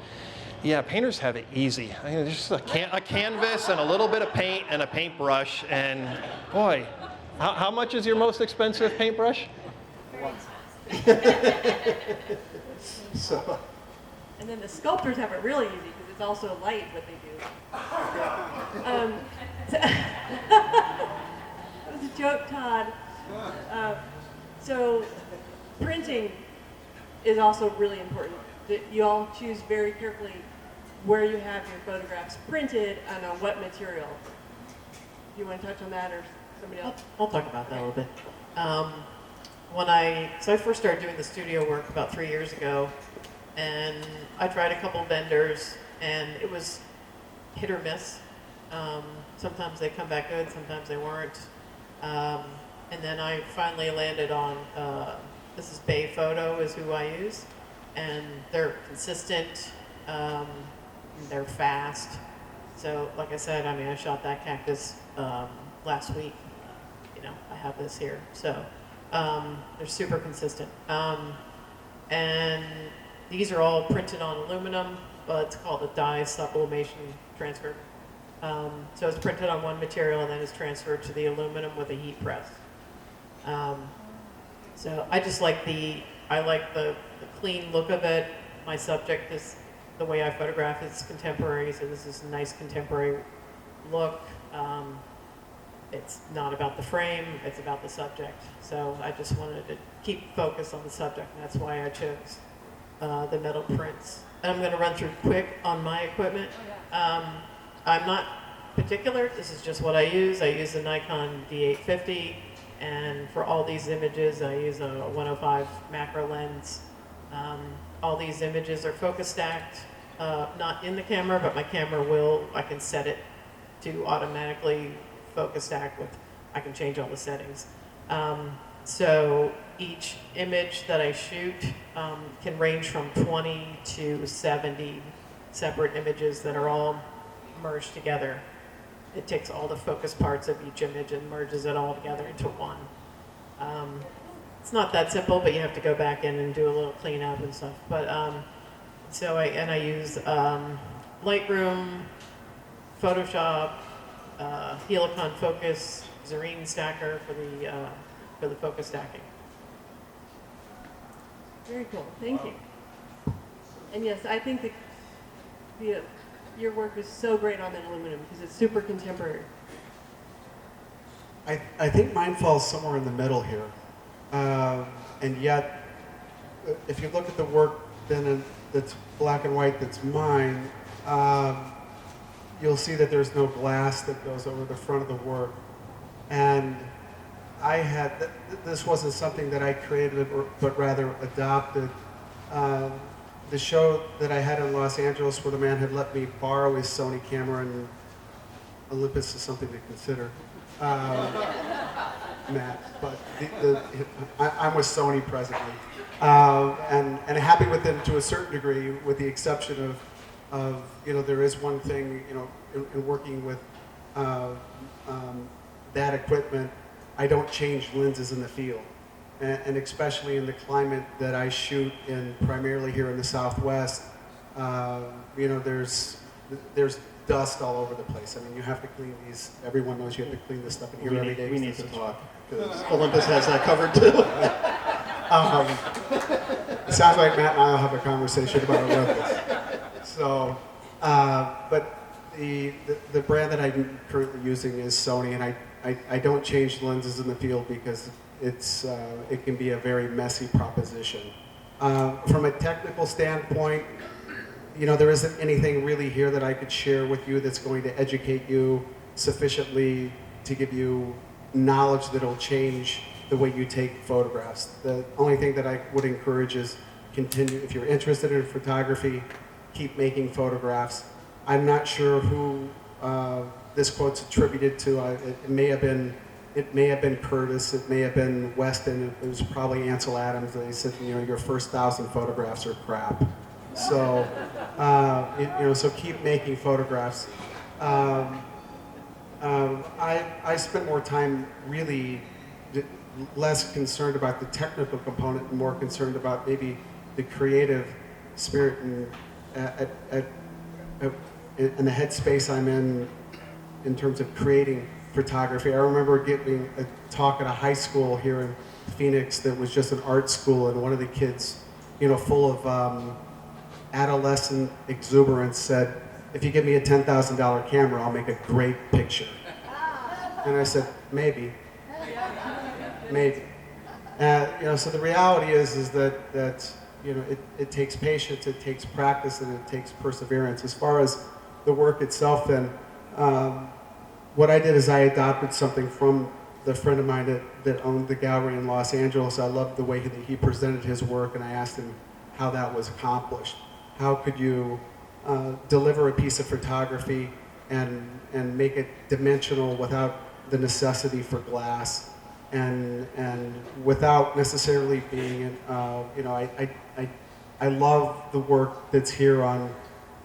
yeah, painters have it easy. I mean, just a canvas and a little bit of paint and a paintbrush, and boy, how much is your most expensive paintbrush? So, And then the sculptors have it really easy because it's also light what they do. That was a joke, Todd. So printing is also really important. That you all choose very carefully where you have your photographs printed and on what material. Do you want to touch on that or somebody else? I'll talk about that a little bit. So I first started doing the studio work about 3 years ago, and I tried a couple vendors, and it was hit or miss. Sometimes they come back good, sometimes they weren't. And then I finally landed on This is Bay Photo is who I use, and they're consistent. They're fast. So, like I said, I mean, I shot that cactus last week. I have this here. So, they're super consistent. And these are all printed on aluminum, but it's called a dye sublimation transfer. So it's printed on one material and then it's transferred to the aluminum with a heat press. So I just like the clean look of it. My subject is, the way I photograph is contemporary, so this is a nice contemporary look. It's not about the frame, it's about the subject. So I just wanted to keep focus on the subject, and that's why I chose the metal prints. And I'm gonna run through quick on my equipment. I'm not particular, this is just what I use. I use the Nikon D850, and for all these images, I use a 105 macro lens. All these images are focus stacked, not in the camera, but my camera I can set it to automatically focus stack I can change all the settings. So each image that I shoot can range from 20 to 70 separate images that are all merged together. It takes all the focus parts of each image and merges it all together into one. It's not that simple, but you have to go back in and do a little cleanup and stuff. But I use Lightroom, Photoshop, Helicon Focus, Zarine Stacker for the focus stacking. Very cool. Thank you. And yes, I think your work is so great on that aluminum because it's super contemporary. I think mine falls somewhere in the middle here. And yet, if you look at the work then that's black and white that's mine, you'll see that there's no glass that goes over the front of the work. And this wasn't something that I created, but rather adopted. The show that I had in Los Angeles where the man had let me borrow his Sony camera, and Olympus is something to consider, Matt, but I'm with Sony presently. And happy with them to a certain degree, with the exception of there is one thing, in working with that equipment, I don't change lenses in the field. And especially in the climate that I shoot in, primarily here in the Southwest, there's dust all over the place. I mean, you have to clean these. Everyone knows you have to clean this stuff in here every day. We need to talk, because Olympus has that covered too. It sounds like Matt and I will have a conversation about Olympus. So, but the brand that I'm currently using is Sony, and I don't change lenses in the field because it can be a very messy proposition. From a technical standpoint, there isn't anything really here that I could share with you that's going to educate you sufficiently to give you knowledge that'll change the way you take photographs. The only thing that I would encourage is continue, if you're interested in photography, keep making photographs. I'm not sure who this quote's attributed to. It may have been Curtis, it may have been Weston, it was probably Ansel Adams. They said, your first 1,000 photographs are crap. So, so keep making photographs. I spent more time really less concerned about the technical component and more concerned about maybe the creative spirit and the headspace I'm in terms of creating photography. I remember giving a talk at a high school here in Phoenix that was just an art school, and one of the kids, full of adolescent exuberance, said, "If you give me a $10,000 camera, I'll make a great picture." And I said, maybe. So the reality is that it takes patience, it takes practice, and it takes perseverance. As far as the work itself, then, what I did is I adopted something from the friend of mine that owned the gallery in Los Angeles. I loved the way that he presented his work, and I asked him how that was accomplished. How could you deliver a piece of photography and make it dimensional without the necessity for glass? And without necessarily being, you know, I love the work that's here on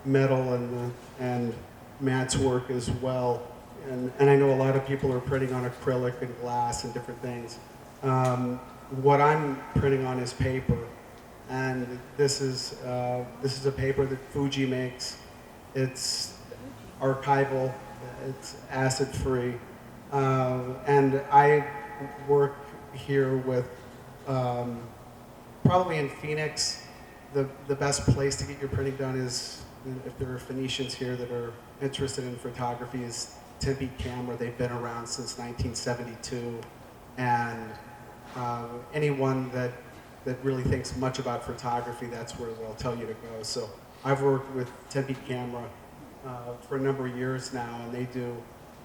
metal and Matt's work as well. And I know a lot of people are printing on acrylic and glass and different things. What I'm printing on is paper, and this is a paper that Fuji makes. It's archival, it's acid-free, and I work here with probably in Phoenix. The best place to get your printing done is, if there are Phoenicians here that are interested in photography, is Tempe Camera. They've been around since 1972, and anyone that really thinks much about photography, that's where they'll tell you to go. So I've worked with Tempe Camera for a number of years now, and they do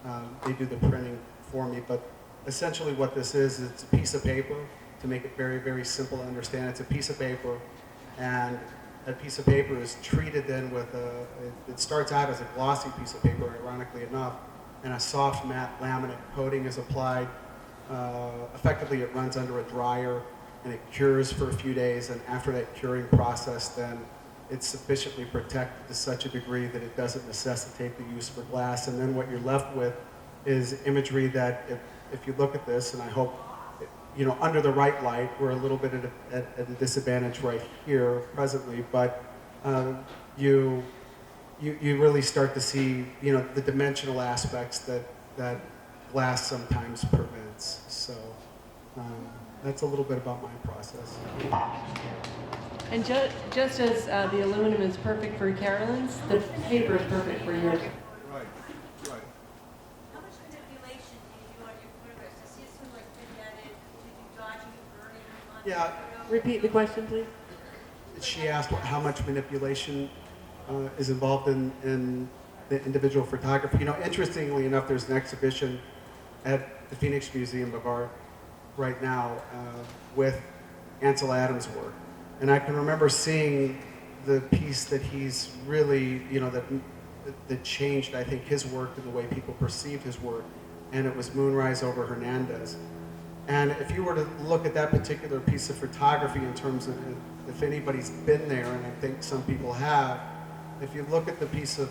the printing for me. But essentially what this is, it's a piece of paper. To make it very, very simple to understand, it's a piece of paper, and that piece of paper is treated then with it starts out as a glossy piece of paper, ironically enough, and a soft matte laminate coating is applied. Effectively, it runs under a dryer, and it cures for a few days, and after that curing process, then it's sufficiently protected to such a degree that it doesn't necessitate the use for glass. And then what you're left with is imagery that, if you look at this, and I hope, you know, under the right light, we're a little bit at a disadvantage right here presently, but you really start to see, you know, the dimensional aspects that glass sometimes prevents. So that's a little bit about my process. And just as the aluminum is perfect for Carolyn's, the paper is perfect for yours. Right. How much manipulation do you do on your photographs? I see it sort of like vignetted, do you do dodging and burning on Yeah. Repeat the question, please. She asked how much manipulation is involved in the individual photography. You know, interestingly enough, there's an exhibition at the Phoenix Museum of Art right now with Ansel Adams' work. And I can remember seeing the piece that he's really, you know, that changed, I think, his work and the way people perceived his work. And it was Moonrise over Hernandez. And if you were to look at that particular piece of photography in terms of if anybody's been there, and I think some people have, if you look at the piece of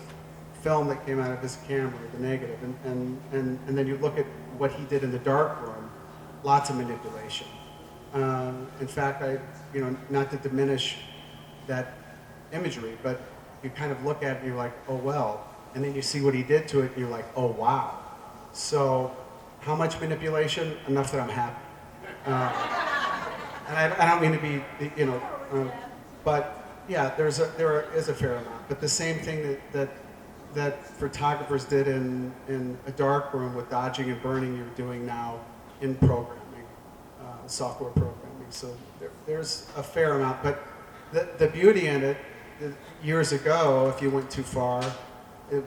film that came out of his camera, the negative, and then you look at what he did in the dark room, lots of manipulation. In fact, you know, not to diminish that imagery, but you kind of look at it and you're like, oh well, and then you see what he did to it and you're like, oh wow. So how much manipulation? Enough that I'm happy. And I don't mean to be, you know, but yeah, there is a fair amount. But the same thing that photographers did in a dark room with dodging and burning, you're doing now in programming, software programming. So there's a fair amount. But the beauty in it, years ago, if you went too far, it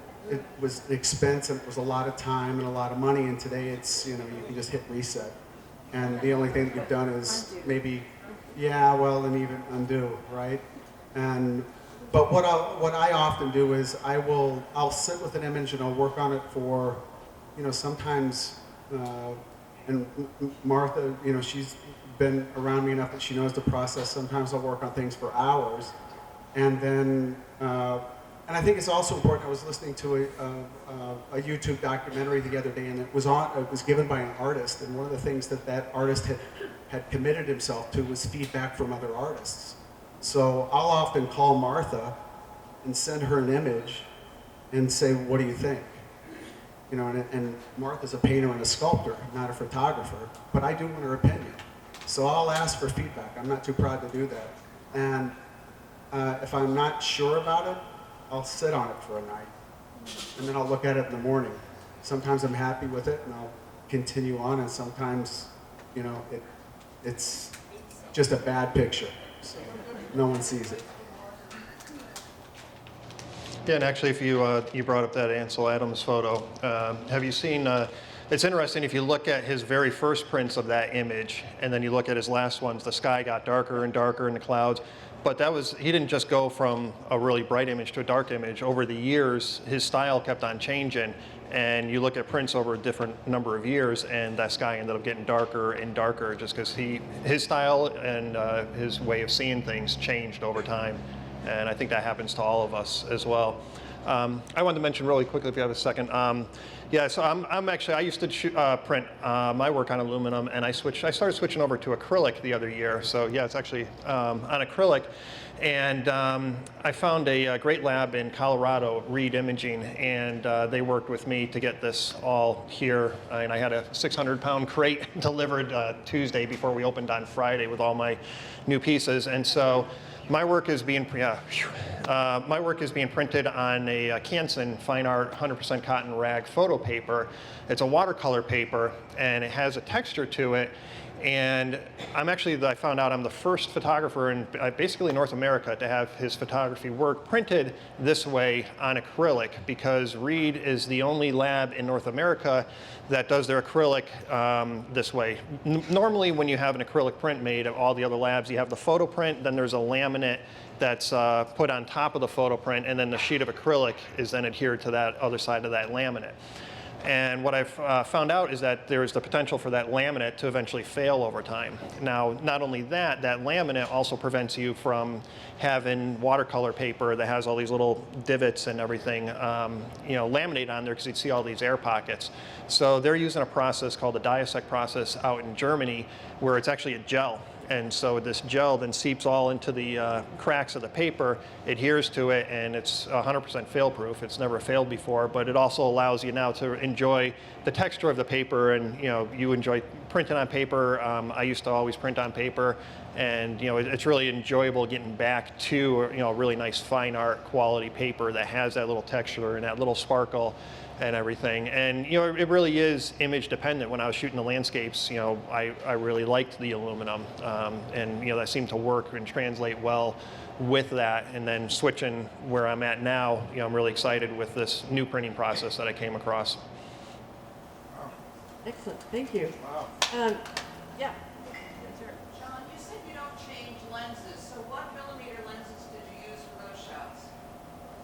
was an expense and it was a lot of time and a lot of money. And today it's, you know, you can just hit reset. And the only thing that you've done is maybe, yeah, well, and even undo, right? But what I often do is I'll sit with an image and I'll work on it for, you know, sometimes, and Martha, you know, she's been around me enough that she knows the process. Sometimes I'll work on things for hours, and then, and I think it's also important. I was listening to a YouTube documentary the other day, and it was given by an artist, and one of the things that artist had committed himself to was feedback from other artists. So I'll often call Martha and send her an image and say, what do you think? You know, and Martha's a painter and a sculptor, not a photographer, but I do want her opinion. So I'll ask for feedback. I'm not too proud to do that. And if I'm not sure about it, I'll sit on it for a night, and then I'll look at it in the morning. Sometimes I'm happy with it, and I'll continue on, and sometimes, you know, it's just a bad picture. So no one sees it. Yeah, and actually, if you brought up that Ansel Adams photo, have you seen it's interesting if you look at his very first prints of that image, and then you look at his last ones, the sky got darker and darker in the clouds. But he didn't just go from a really bright image to a dark image. Over the years, his style kept on changing. And you look at prints over a different number of years, and that sky ended up getting darker and darker just because his style and his way of seeing things changed over time. And I think that happens to all of us as well. I wanted to mention really quickly, if you have a second. So I used to print my work on aluminum, and I started switching over to acrylic the other year. So yeah, it's actually on acrylic. And I found a great lab in Colorado, Reed Imaging, and they worked with me to get this all here. And I had a 600-pound crate delivered Tuesday before we opened on Friday with all my new pieces. And so my work is being printed on a Canson Fine Art 100% cotton rag photo paper. It's a watercolor paper, and it has a texture to it. And I found out I'm the first photographer in basically North America to have his photography work printed this way on acrylic, because Reed is the only lab in North America that does their acrylic this way. Normally when you have an acrylic print made of all the other labs, you have the photo print, then there's a laminate that's put on top of the photo print, and then the sheet of acrylic is then adhered to that other side of that laminate. And what I've found out is that there is the potential for that laminate to eventually fail over time. Now, not only that laminate also prevents you from having watercolor paper that has all these little divots and everything, laminate on there, because you'd see all these air pockets. So they're using a process called the Diasec process out in Germany, where it's actually a gel. And so this gel then seeps all into the cracks of the paper, adheres to it, and it's 100% fail-proof. It's never failed before, but it also allows you now to enjoy the texture of the paper, and you enjoy printing on paper. I used to always print on paper, and it's really enjoyable getting back to a really nice fine art quality paper that has that little texture and that little sparkle and everything. And it really is image dependent. When I was shooting the landscapes, I really liked the aluminum, and that seemed to work and translate well with that. And then switching where I'm at now, I'm really excited with this new printing process that I came across. Excellent, thank you. Wow. Yeah. John, you said you don't change lenses, so what millimeter lenses did you use for those shots?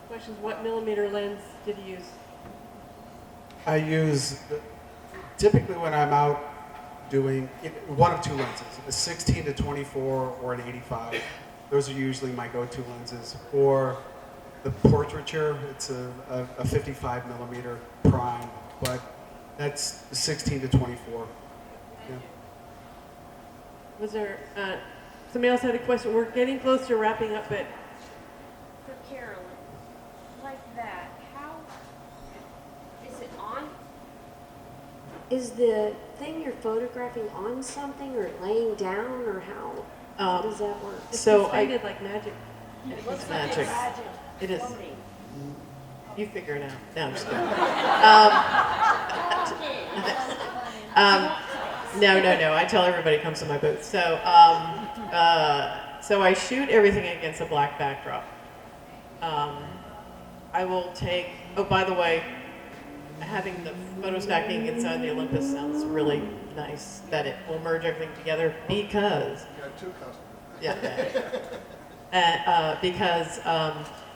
Questions, what millimeter lens did you use? I use, typically when I'm out doing one of two lenses, a 16 to 24 or an 85. Those are usually my go-to lenses. Or the portraiture, it's a 55 millimeter prime, but that's 16 to 24. Yeah. Was there, somebody else had a question? We're getting close to wrapping up, but For Carolyn, like that, how, is it on? Is the thing you're photographing on something or laying down, or how does that work? it's So suspended like magic. It's magic. It is. You figure it out. No, I'm just kidding. No. I tell everybody comes to my booth. So I shoot everything against a black backdrop. I will take. Oh, by the way, having the photo stacking inside the Olympus sounds really nice. That it will merge everything together because. You got two customers. Yeah. Because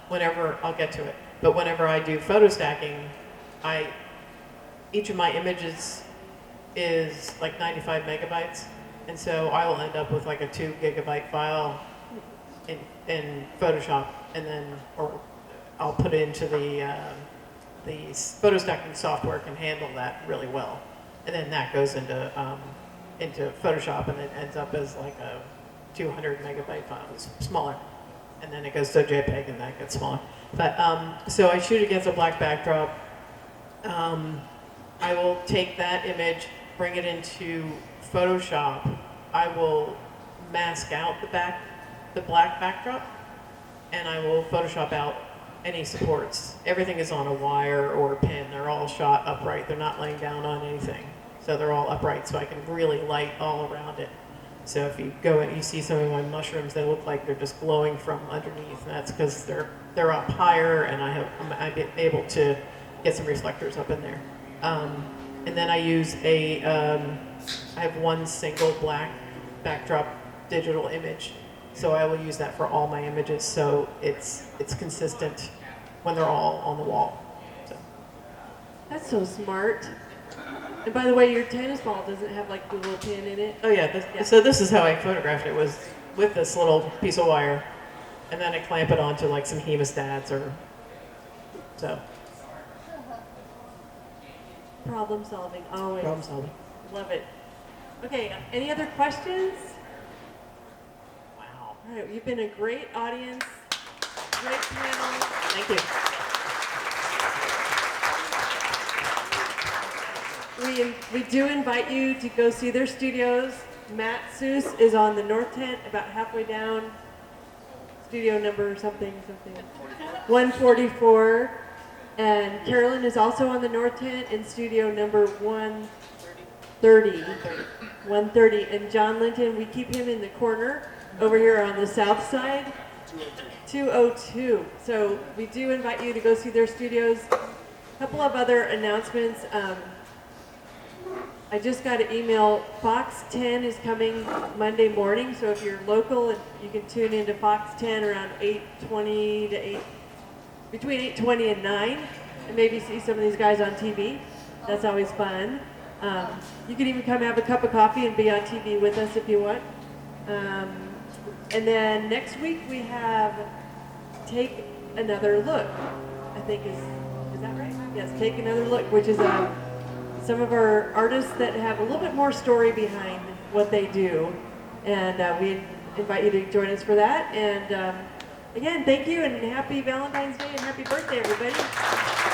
whenever I'll get to it, but whenever I do photo stacking, each of my images is like 95 megabytes, and so I will end up with like a 2 gigabyte file in Photoshop, and then I'll put it into the photo stacking software can handle that really well, and then that goes into Photoshop, and it ends up as like a 200 megabyte file. It's smaller, and then it goes to a JPEG, and that gets smaller. But so I shoot against a black backdrop. I will take that image, bring it into Photoshop. I will mask out the black backdrop, and I will Photoshop out any supports. Everything is on a wire or a pin. They're all shot upright. They're not laying down on anything. So they're all upright, so I can really light all around it. So if you go and you see some of my mushrooms, they look like they're just glowing from underneath. And that's because they're up higher, and I'm able to get some reflectors up in there. And then I use I have one single black backdrop digital image. So I will use that for all my images, so it's consistent when they're all on the wall. So. That's so smart. And by the way, your tennis ball doesn't have like the little pin in it. Oh yeah, so this is how I photographed it, was with this little piece of wire, and then I clamp it onto like some hemostats or so. Problem solving, always. Problem solving. Love it. Okay, any other questions? Wow. All right, you've been a great audience, great panel. Thank you. We do invite you to go see their studios. Matt Suess is on the north tent, about halfway down. Studio number something. 144. And Carolyn is also on the north tent in studio number 130. 130. And John Linton, we keep him in the corner over here on the south side. 202. So we do invite you to go see their studios. A couple of other announcements. I just got an email. Fox 10 is coming Monday morning, so if you're local, you can tune into Fox 10 around 8:20 to between 8:20 and 9, and maybe see some of these guys on TV. That's always fun. You can even come have a cup of coffee and be on TV with us if you want. And then next week we have Take Another Look. I think is that right? Yes, Take Another Look, which is some of our artists that have a little bit more story behind what they do. And we invite you to join us for that. And again, thank you and happy Valentine's Day and happy birthday, everybody.